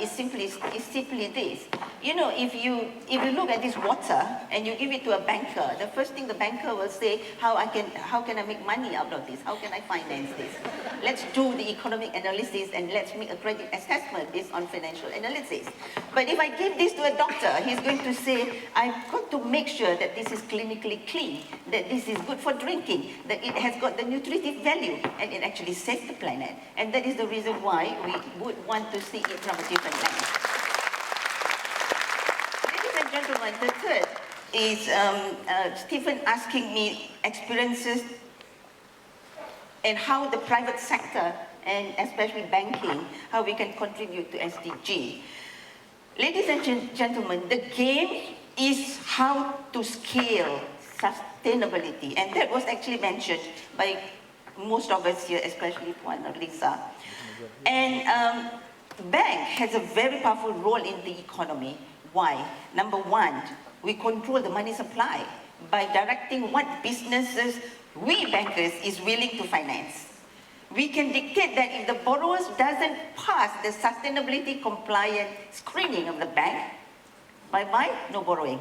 is simply this. You know, if you look at this water and you give it to a banker, the first thing the banker will say, how can I make money out of this? How can I finance this? Let's do the economic analysis and let's make a credit assessment based on financial analysis. But if I give this to a doctor, he's going to say, I've got to make sure that this is clinically clean, that this is good for drinking, that it has got the nutritive value, and it actually saves the planet. And that is the reason why we would want to see it from a different lens. Ladies and gentlemen, the third is Stefan asking me experiences and how the private sector, and especially banking, how we can contribute to SDG. Ladies and gentlemen, the game is how to scale sustainability, and that was actually mentioned by most of us here, especially Puan or Lisa. And bank has a very powerful role in the economy. Why? Number one, we control the money supply by directing what businesses we bankers is willing to finance. We can dictate that if the borrowers doesn't pass the sustainability compliant screening of the bank, bye-bye, no borrowing.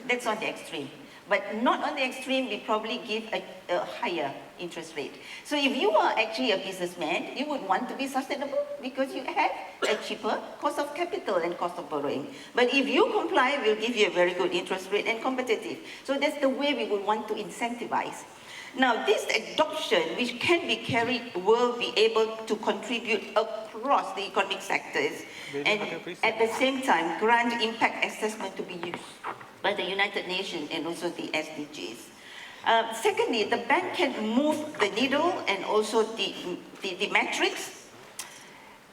That's on the extreme. But not on the extreme, we probably give a higher interest rate. So if you are actually a businessman, you would want to be sustainable because you have a cheaper cost of capital and cost of borrowing. But if you comply, we'll give you a very good interest rate and competitive. So that's the way we would want to incentivize. Now, this adoption, which can be carried, will be able to contribute across the economic sectors, and at the same time, grant impact assessment to be used by the United Nations and also the SDGs. Secondly, the bank can move the needle and also the metrics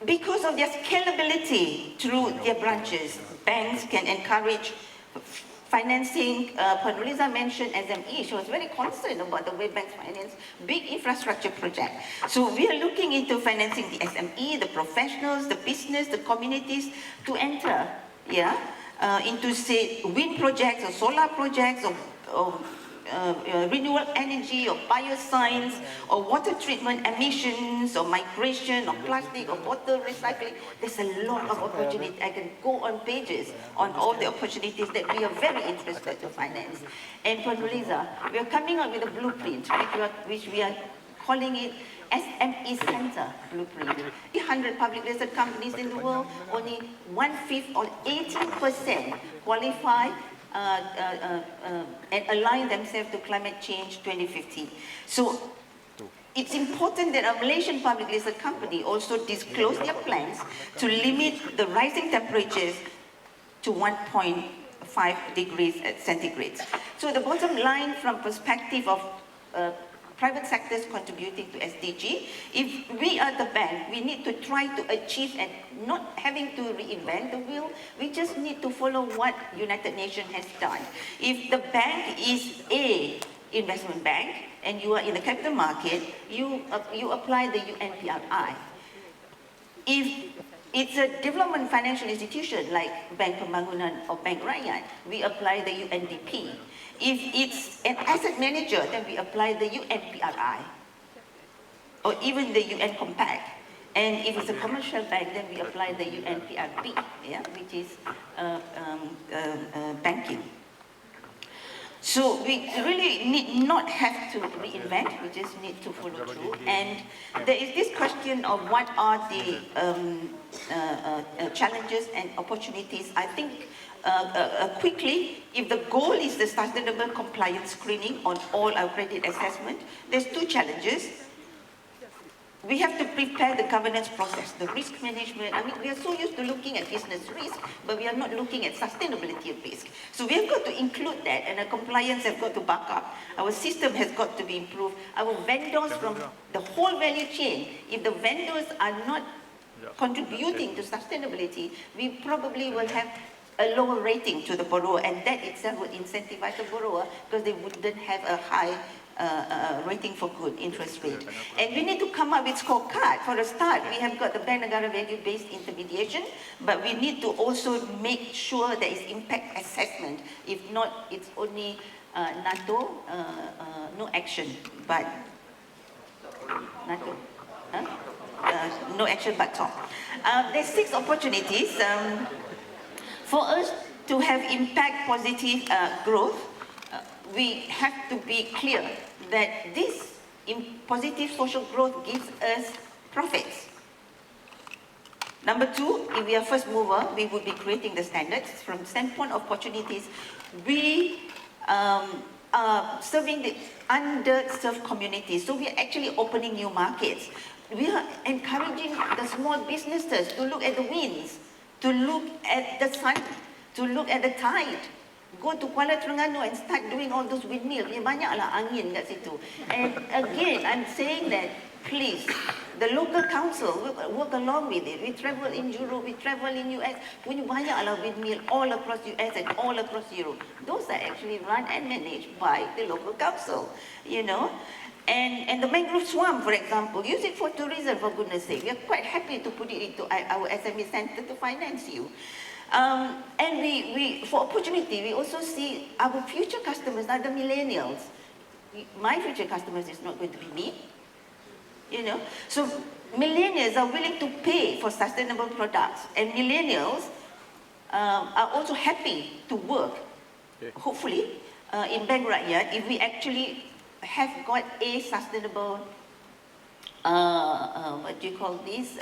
because of their scalability through their branches. Banks can encourage financing. Puan mentioned SME. She was very concerned about the way banks finance big infrastructure projects. So we are looking into financing the SME, the professionals, the business, the communities to enter, into say wind projects or solar projects or renewable energy or bioscience or water treatment emissions or migration or plastic or water recycling. There's a lot of opportunity. I can go on pages on all the opportunities that we are very interested to finance. And for Malaysia, we are coming up with a blueprint, which we are calling it SME Center Blueprint. 300 public listed companies in the world, only 1/5 or 18% qualify and align themselves to climate change 2050. So it's important that a Malaysian public listed company also disclose their plans to limit the rising temperatures to 1.5 degrees centigrade. So the bottom line from perspective of private sectors contributing to SDG, if we are the bank, we need to try to achieve and not having to reinvent the wheel, we just need to follow what United Nations has done. If the bank is a investment bank and you are in the capital market, you apply the UNPRI. If it's a development financial institution like Bank Pembangunan or Bank Rakyat, we apply the UNDP. If it's an asset manager, then we apply the UNPRI or even the UN Compact. And if it's a commercial bank, then we apply the UNPRB, yeah, which is banking. So we really need not have to reinvent, we just need to follow through. And there is this question of what are the challenges and opportunities. I think quickly, if the goal is the sustainable compliance screening on all our credit assessment, there's two challenges. We have to prepare the governance process, the risk management. I mean, we are so used to looking at business risk, but we are not looking at sustainability of risk. So we have got to include that, and our compliance has got to back up. Our system has got to be improved. Our vendors from the whole value chain, if the vendors are not contributing to sustainability, we probably will have a lower rating to the borrower, and that itself would incentivize the borrower because they wouldn't have a high rating for good interest rate. And we need to come up with scorecard. For a start, we have got the bank negara value-based intermediation, but we need to also make sure there is impact assessment. If not, it's only NATO, no action, but NATO, no action but talk. There's 6 opportunities for us to have impact positive growth. We have to be clear that this positive social growth gives us profits. Number 2, if we are first mover, we would be creating the standards. From standpoint of opportunities, we are serving the underserved communities. So we are actually opening new markets. We are encouraging the small businesses to look at the winds, to look at the sun, to look at the tide. Go to Kuala Terengganu and start doing all those windmills. Banyaklah angin kat situ. And again, I'm saying that, please, the local council work along with it. We travel in Europe, we travel in US. Punya banyaklah windmill all across US and all across Europe. Those are actually run and managed by the local council, you know. And the mangrove swamp, for example, use it for tourism, for goodness sake. We are quite happy to put it into our SME center to finance you. And we, for opportunity, we also see our future customers are the millennials. My future customers is not going to be me, you know. So millennials are willing to pay for sustainable products, and millennials are also happy to work, hopefully, in Bank Rakyat if we actually have got a sustainable, what do you call this,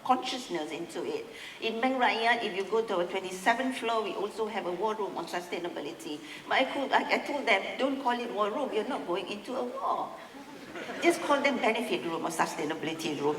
consciousness into it. In Bank Rakyat, if you go to our 27th floor, we also have a war room on sustainability. But I told them, don't call it war room, you're not going into a war. Just call them benefit room or sustainability room.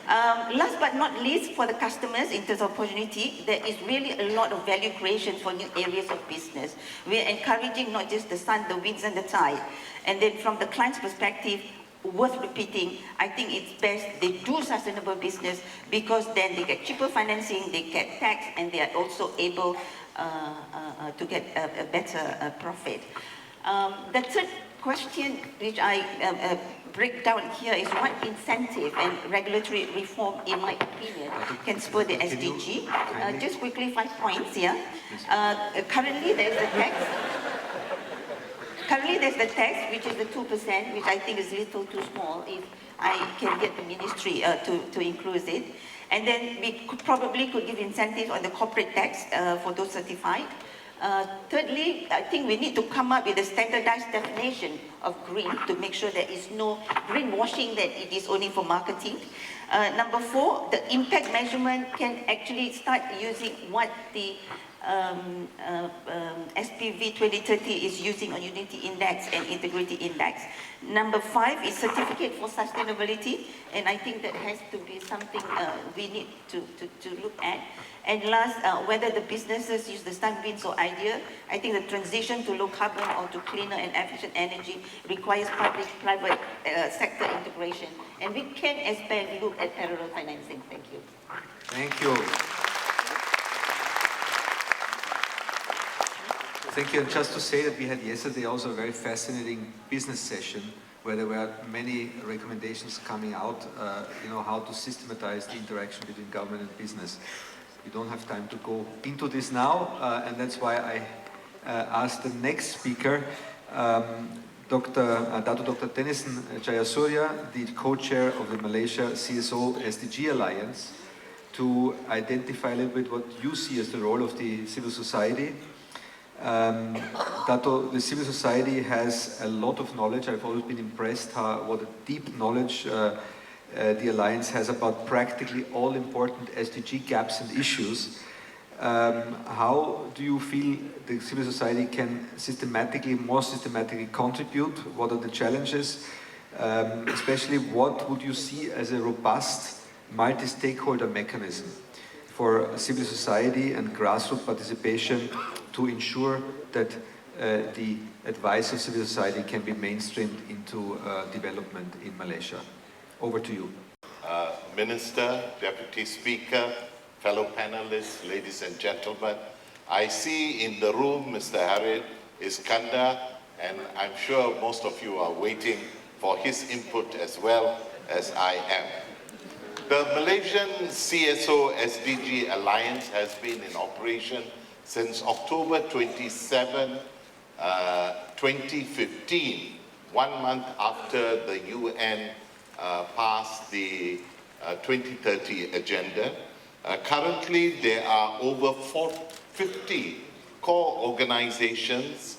Last but not least, for the customers, in terms of opportunity, there is really a lot of value creation for new areas of business. We are encouraging not just the sun, the winds and the tide. And then from the client's perspective, worth repeating, I think it's best they do sustainable business because then they get cheaper financing, they get tax, and they are also able to get a better profit. The third question, which I break down here, is what incentive and regulatory reform, in my opinion, can spur the SDG. Just quickly, 5 points here. Currently, there is a tax. Currently, there's the tax, which is the 2%, which I think is a little too small if I can get the ministry to include it. And then we probably could give incentives on the corporate tax for those certified. Thirdly, I think we need to come up with a standardized definition of green to make sure there is no greenwashing that it is only for marketing. Number 4, the impact measurement can actually start using what the SPV 2030 is using on Unity Index and Integrity Index. Number 5 is certificate for sustainability, and I think that has to be something we need to look at. And last, whether the businesses use the Sunbeams or IDEA, I think the transition to low carbon or to cleaner and efficient energy requires public-private sector integration. And we can as well look at parallel financing. Thank you. Thank you. Thank you. And just to say that we had yesterday also a very fascinating business session where there were many recommendations coming out, how to systematize the interaction between government and business. We don't have time to go into this now, and that's why I asked the next speaker, Dr. Denison Jayasooria, the co-chair of the Malaysia CSO-SDG Alliance, to identify a little bit what you see as the role of the civil society. Dato, the civil society has a lot of knowledge. I've always been impressed what a deep knowledge the Alliance has about practically all important SDG gaps and issues. How do you feel the civil society can more systematically contribute? What are the challenges? Especially what would you see as a robust multi-stakeholder mechanism for civil society and grassroots participation to ensure that the advice of civil society can be mainstreamed into development in Malaysia? Over to you. Minister, Deputy Speaker, fellow panelists, ladies and gentlemen, I see in the room Mr. Harith Iskandar, and I'm sure most of you are waiting for his input as well as I am. The Malaysian CSO-SDG Alliance has been in operation since October 27, 2015, 1 month after the UN passed the 2030 agenda. Currently, there are over 50 core organizations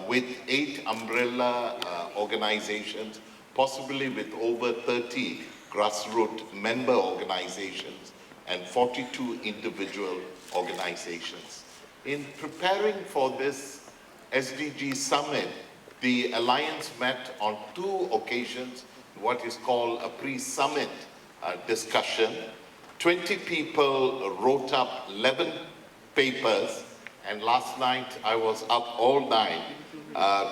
with 8 umbrella organizations, possibly with over 30 grassroots member organizations and 42 individual organizations. In preparing for this SDG summit, the Alliance met on 2 occasions, what is called a pre-summit discussion. 20 people wrote up 11 papers, and last night I was up all night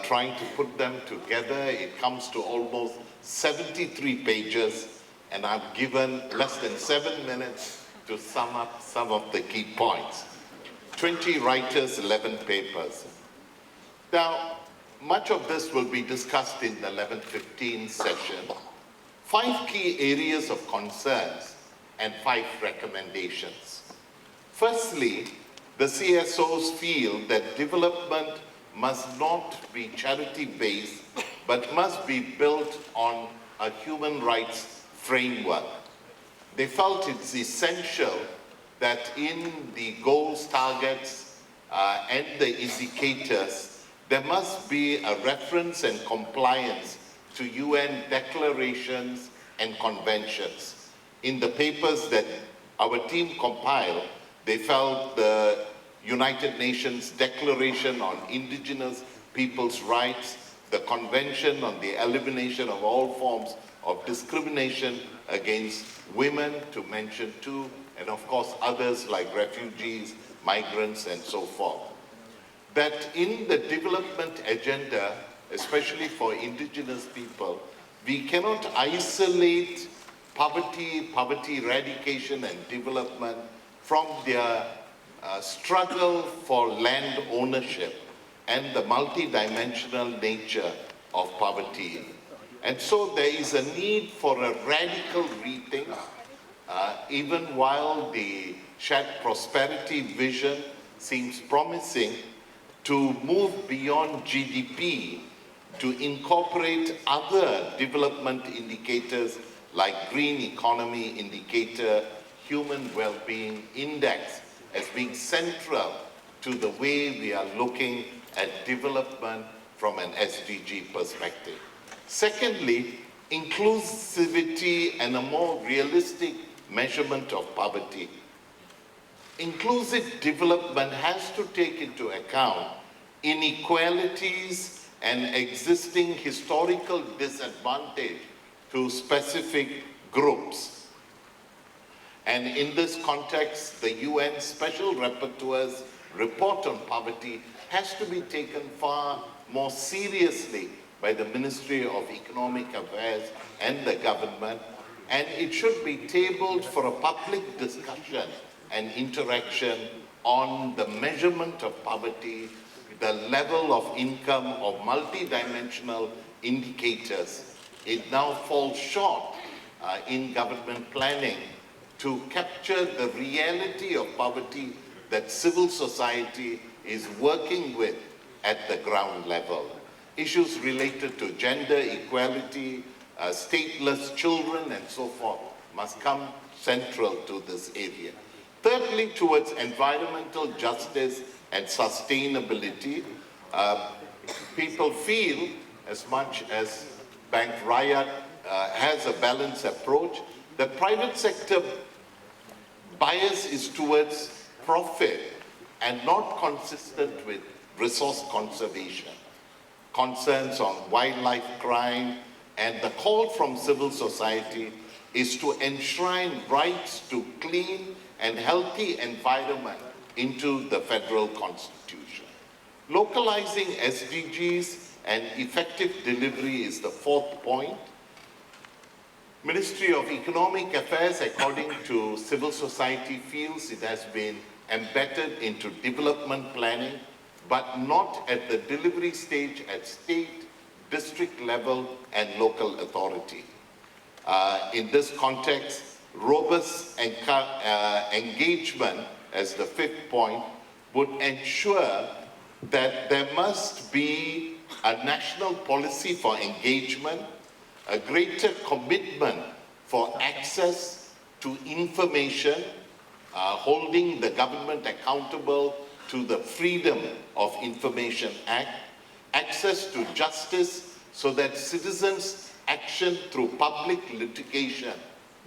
trying to put them together. It comes to almost 73 pages, and I've given less than 7 minutes to sum up some of the key points. 20 writers, 11 papers. Now, much of this will be discussed in the 11:15 session. 5 key areas of concerns and 5 recommendations. Firstly, the CSOs feel that development must not be charity-based, but must be built on a human rights framework. They felt it's essential that in the goals, targets, and the indicators, there must be a reference and compliance to UN declarations and conventions. In the papers that our team compiled, they felt the United Nations Declaration on Indigenous Peoples' Rights, the Convention on the Elimination of All Forms of Discrimination against Women, to mention 2, and of course others like refugees, migrants, and so forth. That in the development agenda, especially for indigenous people, we cannot isolate poverty eradication and development from their struggle for land ownership and the multidimensional nature of poverty. And so there is a need for a radical rethink, even while the shared prosperity vision seems promising. to move beyond GDP to incorporate other development indicators like green economy indicator, human well-being index as being central to the way we are looking at development from an SDG perspective. Secondly, inclusivity and a more realistic measurement of poverty. Inclusive development has to take into account inequalities and existing historical disadvantage to specific groups. And in this context, the UN Special Rapporteur's report on poverty has to be taken far more seriously by the Ministry of Economic Affairs and the government, and it should be tabled for a public discussion and interaction on the measurement of poverty, the level of income of multidimensional indicators. It now falls short in government planning to capture the reality of poverty that civil society is working with at the ground level. Issues related to gender equality, stateless children, and so forth must come central to this area. Thirdly, towards environmental justice and sustainability, people feel, as much as Bank Rakyat has a balanced approach, the private sector bias is towards profit and not consistent with resource conservation. Concerns on wildlife crime and the call from civil society is to enshrine rights to clean and healthy environment into the federal constitution. Localizing SDGs and effective delivery is the fourth point. Ministry of Economic Affairs, according to civil society, feels it has been embedded into development planning, but not at the delivery stage at state, district level, and local authority. In this context, robust engagement as the fifth point would ensure that there must be a national policy for engagement, a greater commitment for access to information, holding the government accountable to the Freedom of Information Act, access to justice so that citizens' action through public litigation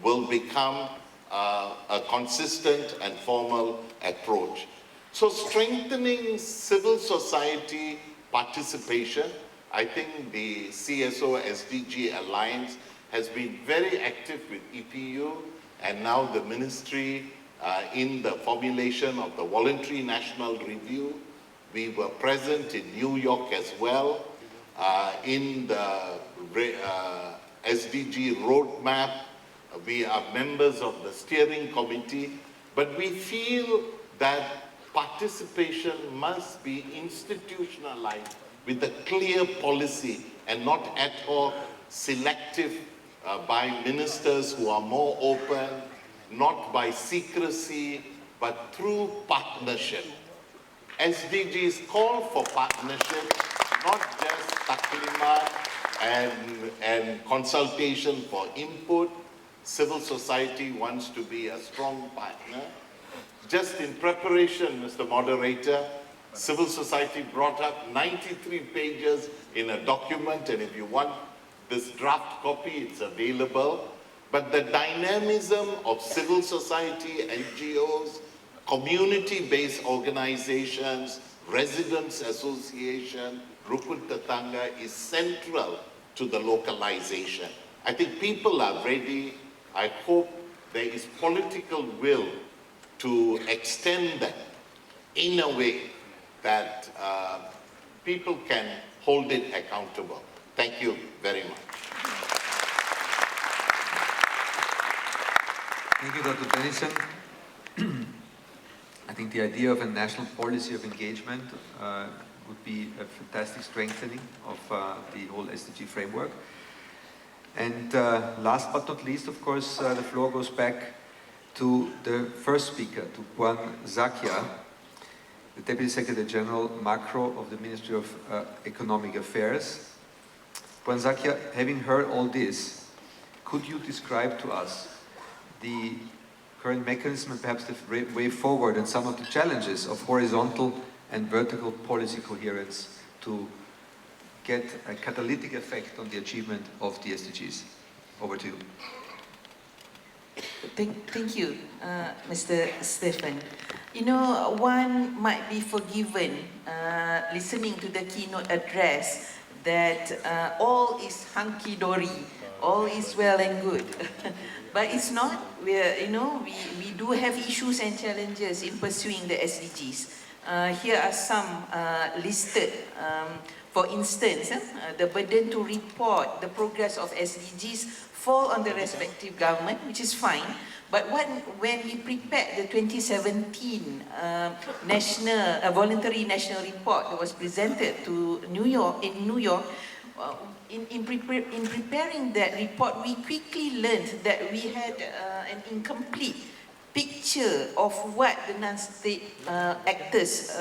will become a consistent and formal approach. So strengthening civil society participation, I think the CSO-SDG Alliance has been very active with EPU and now the ministry in the formulation of the Voluntary National Review. We were present in New York as well in the SDG roadmap. We are members of the steering committee, but we feel that participation must be institutionalized with a clear policy and not ad hoc, selective by ministers who are more open, not by secrecy, but through partnership. SDGs call for partnership, not just taklima and consultation for input. Civil society wants to be a strong partner. Just in preparation, Mr. Moderator, civil society brought up 93 pages in a document, and if you want this draft copy, it's available. But the dynamism of civil society, NGOs, community-based organizations, residents association, Rukun Tetangga is central to the localization. I think people are ready. I hope there is political will to extend that in a way that people can hold it accountable. Thank you very much. Thank you, Dr. Denison. I think the idea of a national policy of engagement would be a fantastic strengthening of the whole SDG framework. And last but not least, of course, the floor goes back to the first speaker, to Puan Zakiah. the Deputy Secretary General Macro of the Ministry of Economic Affairs. Puan Zakiah, having heard all this, could you describe to us the current mechanism and perhaps the way forward and some of the challenges of horizontal and vertical policy coherence to get a catalytic effect on the achievement of the SDGs? Over to you. Thank you, Mr. Stefan. You know, one might be forgiven listening to the keynote address that all is hunky-dory, all is well and good. But it's not. We do have issues and challenges in pursuing the SDGs. Here are some listed. For instance, the burden to report the progress of SDGs fall on the respective government, which is fine. But when we prepared the 2017 voluntary national report that was presented to New York, in preparing that report, we quickly learned that we had an incomplete picture of what the non-state actors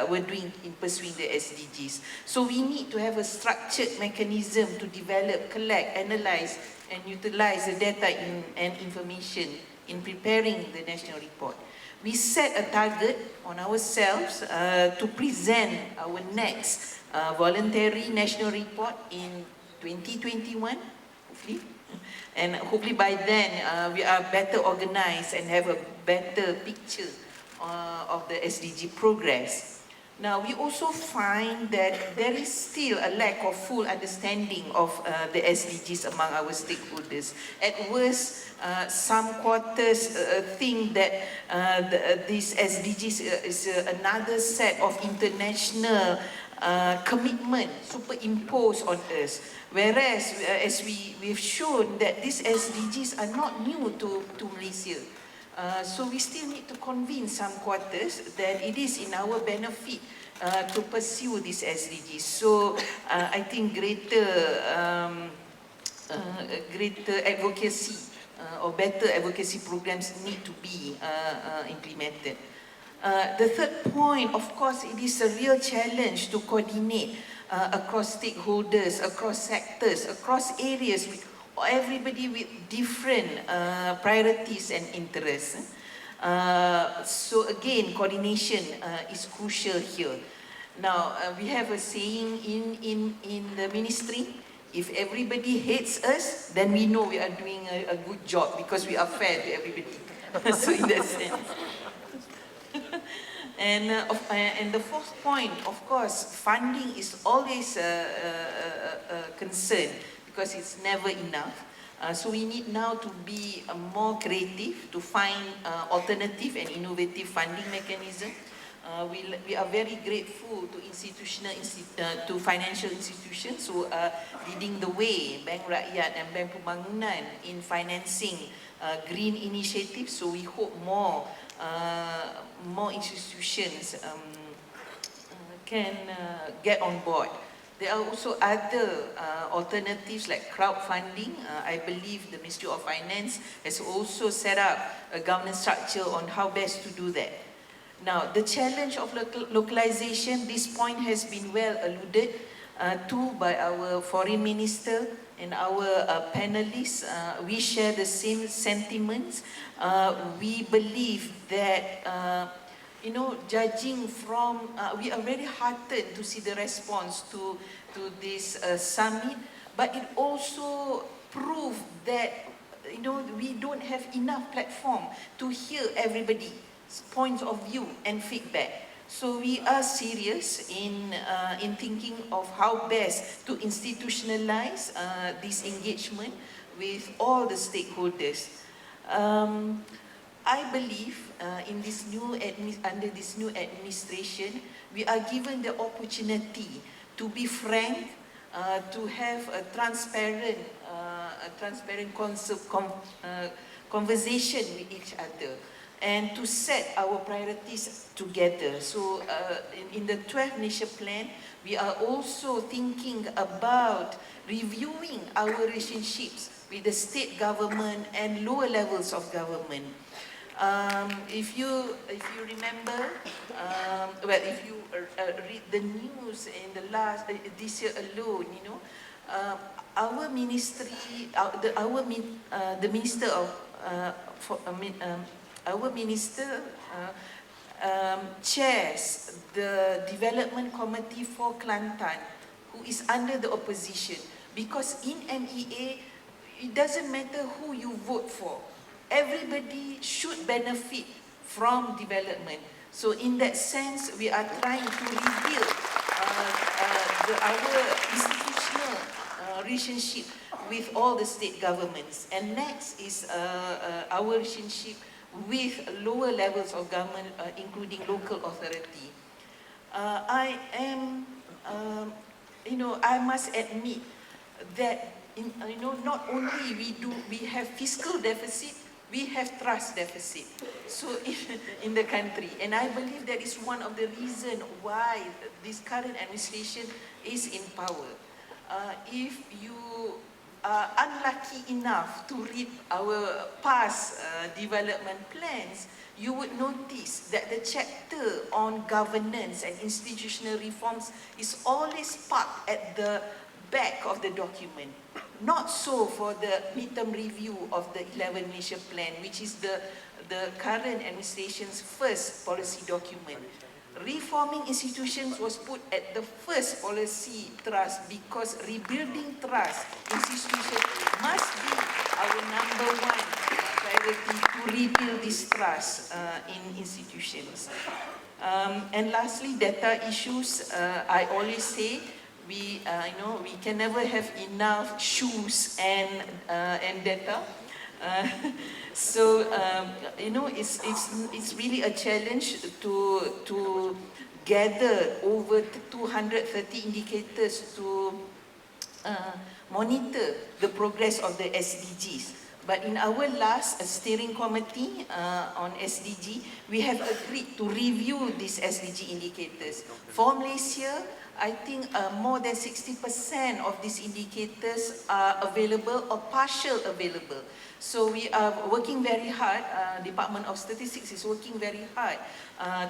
were doing in pursuing the SDGs. So we need to have a structured mechanism to develop, collect, analyze, and utilize the data and information in preparing the national report. We set a target on ourselves to present our next voluntary national report in 2021, hopefully. And hopefully by then we are better organized and have a better picture of the SDG progress. Now we also find that there is still a lack of full understanding of the SDGs among our stakeholders. At worst, some quarters think that this SDGs is another set of international commitment superimposed on us. Whereas, as we've shown that these SDGs are not new to Malaysia. So we still need to convince some quarters that it is in our benefit to pursue these SDGs. So I think greater advocacy or better advocacy programs need to be implemented. The third point, of course, it is a real challenge to coordinate across stakeholders, across sectors, across areas, with everybody with different priorities and interests. So again, coordination is crucial here. Now, we have a saying in the ministry, if everybody hates us, then we know we are doing a good job because we are fair to everybody. So in that sense. And the fourth point, of course, funding is always a concern because it's never enough. So we need now to be more creative to find alternative and innovative funding mechanism. We are very grateful to to financial institutions who are leading the way, Bank Rakyat and Bank Pembangunan, in financing green initiatives. So we hope more institutions can get on board. There are also other alternatives like crowdfunding. I believe the Ministry of Finance has also set up a governance structure on how best to do that. Now, the challenge of localization, this point has been well alluded to by our foreign minister and our panelists. We share the same sentiments. We believe that judging from, we are very heartened to see the response to this summit, but it also proved that, we don't have enough platform to hear everybody's points of view and feedback. So we are serious in thinking of how best to institutionalize this engagement with all the stakeholders. I believe in this under this new administration, we are given the opportunity to be frank, to have a transparent conversation with each other, and to set our priorities together. So in the 12th Nation Plan, we are also thinking about reviewing our relationships with the state government and lower levels of government. If you remember, well, if you read the news in the last this year alone, you know, our ministry, the minister of our minister chairs the development committee for Kelantan, who is under the opposition, because in MEA it doesn't matter who you vote for. Everybody should benefit from development. So in that sense, we are trying to rebuild our institutional relationship with all the state governments. And next is our relationship with lower levels of government, including local authority. I am, I must admit that not only we have fiscal deficit, we have trust deficit. So in the country, and I believe that is one of the reasons why this current administration is in power. If you are unlucky enough to read our past development plans, you would notice that the chapter on governance and institutional reforms is always parked at the back of the document. Not so for the midterm review of the 11 Malaysia Plan, which is the current administration's first policy document. Reforming institutions was put at the first policy thrust because rebuilding trust institutions must be our #1 priority to rebuild this trust in institutions. And lastly, data issues. I always say we can never have enough shoes and data. So it's really a challenge to gather over 230 indicators to monitor the progress of the SDGs. But in our last steering committee on SDG, we have agreed to review these SDG indicators. For Malaysia, I think more than 60% of these indicators are available or partial available. So we are working very hard, Department of Statistics is working very hard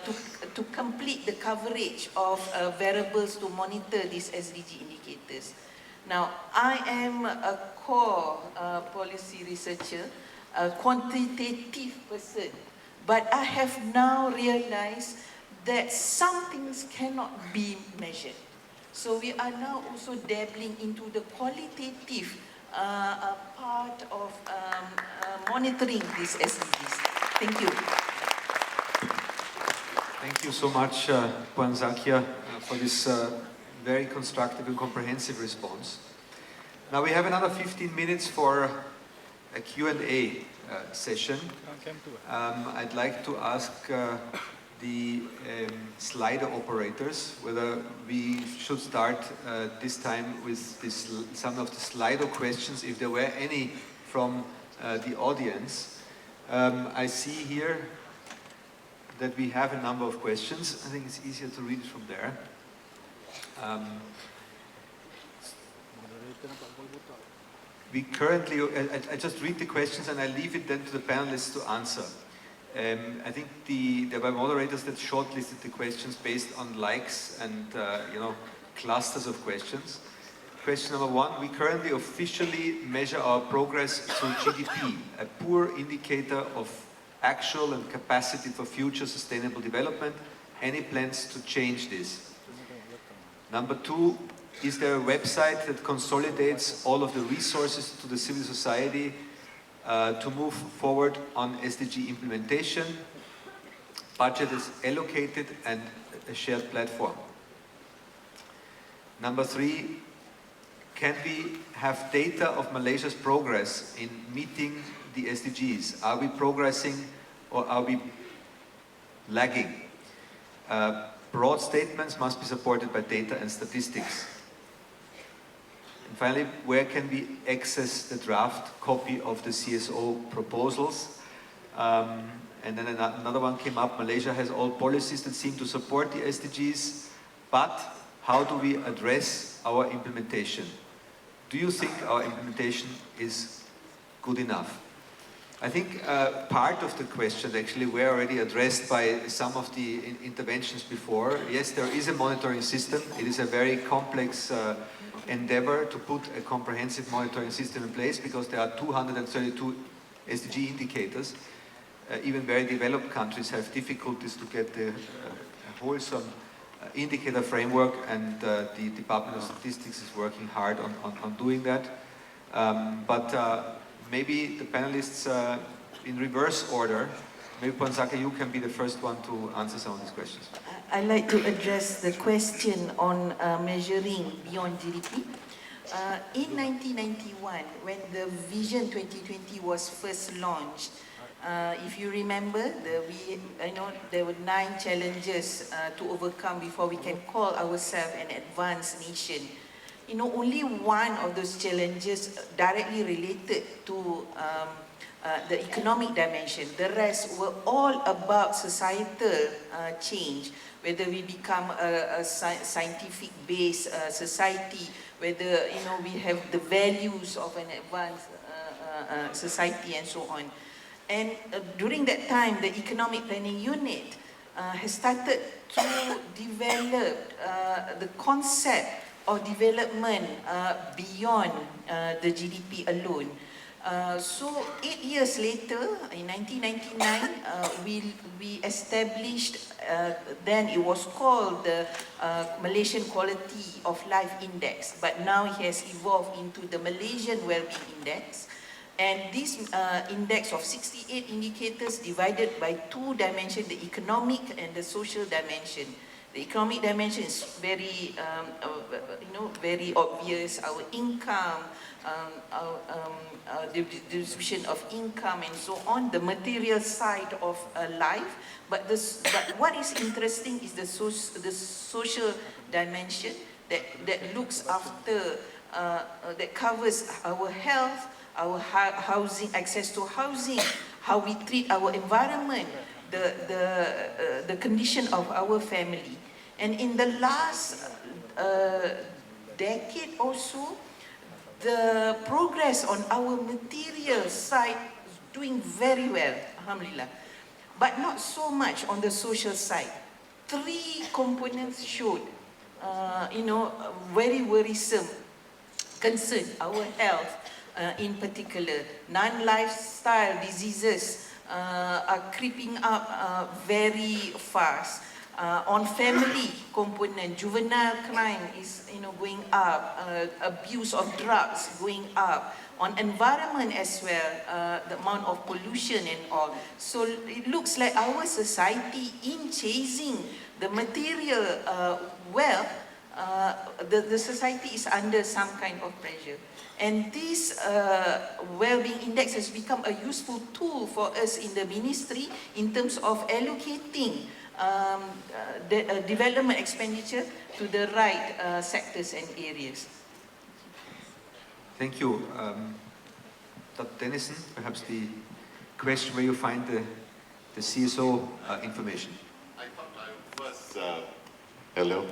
to complete the coverage of variables to monitor these SDG indicators. Now, I am a core policy researcher, a quantitative person, but I have now realized that some things cannot be measured. So we are now also dabbling into the qualitative part of monitoring these SDGs. Thank you. Thank you so much, Puan Zakiah, for this very constructive and comprehensive response. Now we have another 15 minutes for a Q&A session. I'd like to ask the slider operators whether we should start this time with some of the Slido questions, if there were any from the audience. I see here that we have a number of questions. I think it's easier to read it from there. We currently, I just read the questions and I leave it then to the panelists to answer. I think there were moderators that shortlisted the questions based on likes and clusters of questions. Question number 1, we currently officially measure our progress through GDP, a poor indicator of actual and capacity for future sustainable development. Any plans to change this? Number 2, is there a website that consolidates all of the resources to the civil society to move forward on SDG implementation? Budget is allocated and a shared platform. Number 3, can we have data of Malaysia's progress in meeting the SDGs? Are we progressing or are we lagging? Broad statements must be supported by data and statistics. And finally, where can we access the draft copy of the CSO proposals? And then another one came up. Malaysia has all policies that seem to support the SDGs, but how do we address our implementation? Do you think our implementation is good enough? I think part of the questions actually were already addressed by some of the interventions before. Yes, there is a monitoring system. It is a very complex endeavor to put a comprehensive monitoring system in place because there are 232 SDG indicators. Even very developed countries have difficulties to get a wholesome indicator framework, and the Department of Statistics is working hard on doing that. Maybe the panelists in reverse order, maybe Puan Zakiah, you can be the first one to answer some of these questions. I'd like to address the question on measuring beyond GDP. In 1991, when the Vision 2020 was first launched, if you remember, there were 9 challenges to overcome before we can call ourselves an advanced nation. Only one of those challenges directly related to the economic dimension. The rest were all about societal change, whether we become a scientific-based society, whether we have the values of an advanced society and so on. And during that time, the Economic Planning Unit has started to develop the concept of development beyond the GDP alone. So 8 years later, in 1999, we established, then it was called the Malaysian Quality of Life Index, but now it has evolved into the Malaysian Wellbeing Index. And this index of 68 indicators divided by 2 dimensions, the economic and the social dimension. The economic dimension is very, very obvious. Our income, the distribution of income, and so on. The material side of life. But what is interesting is the social dimension that looks after, that covers our health, our housing, access to housing, how we treat our environment, the condition of our family. And in the last decade or so, the progress on our material side is doing very well, alhamdulillah, but not so much on the social side. 3 components showed, very worrisome concern, our health in particular. Non-lifestyle diseases are creeping up very fast. On family component, juvenile crime is going up, abuse of drugs going up. On environment as well, the amount of pollution and all. So it looks like our society, in chasing the material wealth, the society is under some kind of pressure. And this well-being index has become a useful tool for us in the ministry in terms of allocating the development expenditure to the right sectors and areas. Thank you. Dr. Denison, perhaps the question where you find the CSO information. I thought I would first, hello.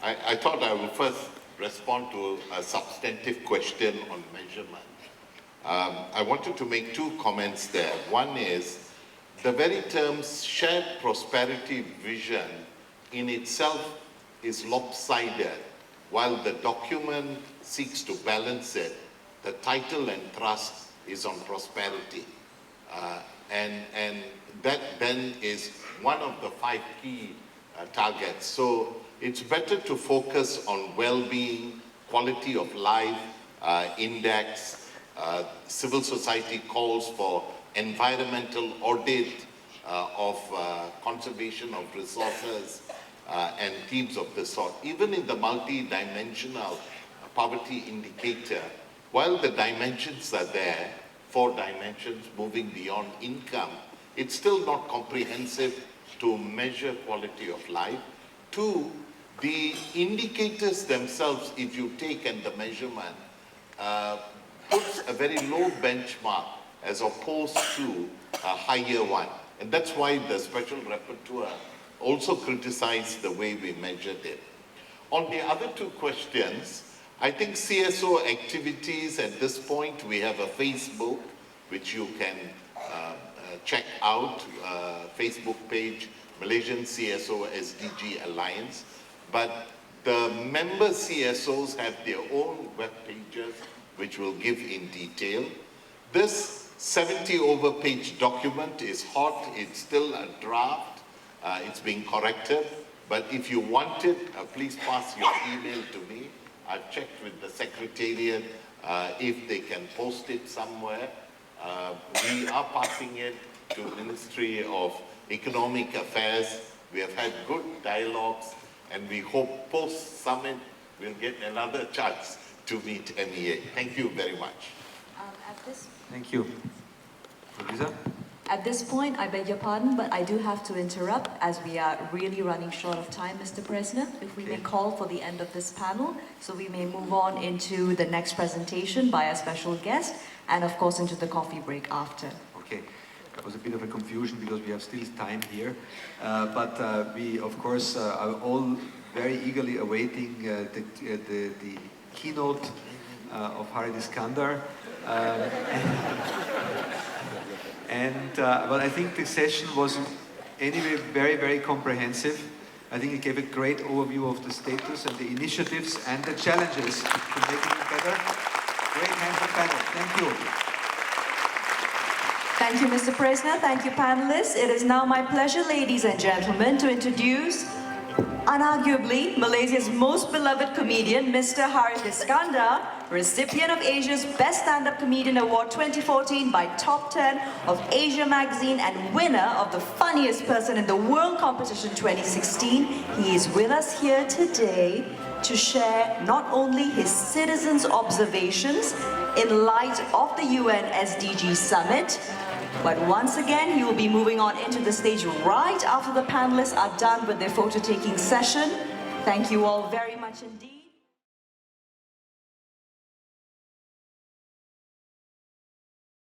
I thought I would first respond to a substantive question on measurement. I wanted to make 2 comments there. One is, the very terms shared prosperity vision in itself is lopsided. While the document seeks to balance it, the title and thrust is on prosperity. And that then is one of the 5 key targets. So it's better to focus on well-being, quality of life, index. Civil society calls for environmental audit of conservation of resources and themes of this sort. Even in the multi-dimensional poverty indicator, while the dimensions are there, 4 dimensions moving beyond income, it's still not comprehensive to measure quality of life. 2, the indicators themselves, if you take and the measurement, puts a very low benchmark as opposed to a higher one. And that's why the special rapporteur also criticized the way we measured it. On the other 2 questions, I think CSO activities at this point, we have a Facebook, which you can check out, Facebook page, Malaysian CSO-SDG Alliance. But the member CSOs have their own web pages, which will give in detail. This 70-over-page document is hot, it's still a draft, it's being corrected. But if you want it, please pass your email to me. I've checked with the Secretariat if they can post it somewhere. We are passing it to Ministry of Economic Affairs. We have had good dialogues, and we hope post-summit we'll get another chance to meet MEA. Thank you very much. Thank you. Lisa? At this point, I beg your pardon, but I do have to interrupt as we are really running short of time, Mr. Priesner. If we may call for the end of this panel, so we may move on into the next presentation by our special guest, and of course into the coffee break after. Okay, that was a bit of a confusion because we have still time here, but we of course are all very eagerly awaiting the keynote of Harid Iskandar. But I think the session was anyway very, very comprehensive. I think it gave a great overview of the status and the initiatives and the challenges to making it better. Great hands for panel. Thank you. Thank you, Mr. Priesner. Thank you, panelists. It is now my pleasure, ladies and gentlemen, to introduce unarguably Malaysia's most beloved comedian, Mr. Harid Iskandar, recipient of Asia's Best Stand-Up Comedian Award 2014 by Top 10 of Asia Magazine and winner of the Funniest Person in the World Competition 2016. He is with us here today to share not only his citizens' observations in light of the UN SDG Summit, but once again, he will be moving on into the stage right after the panelists are done with their photo-taking session. Thank you all very much indeed.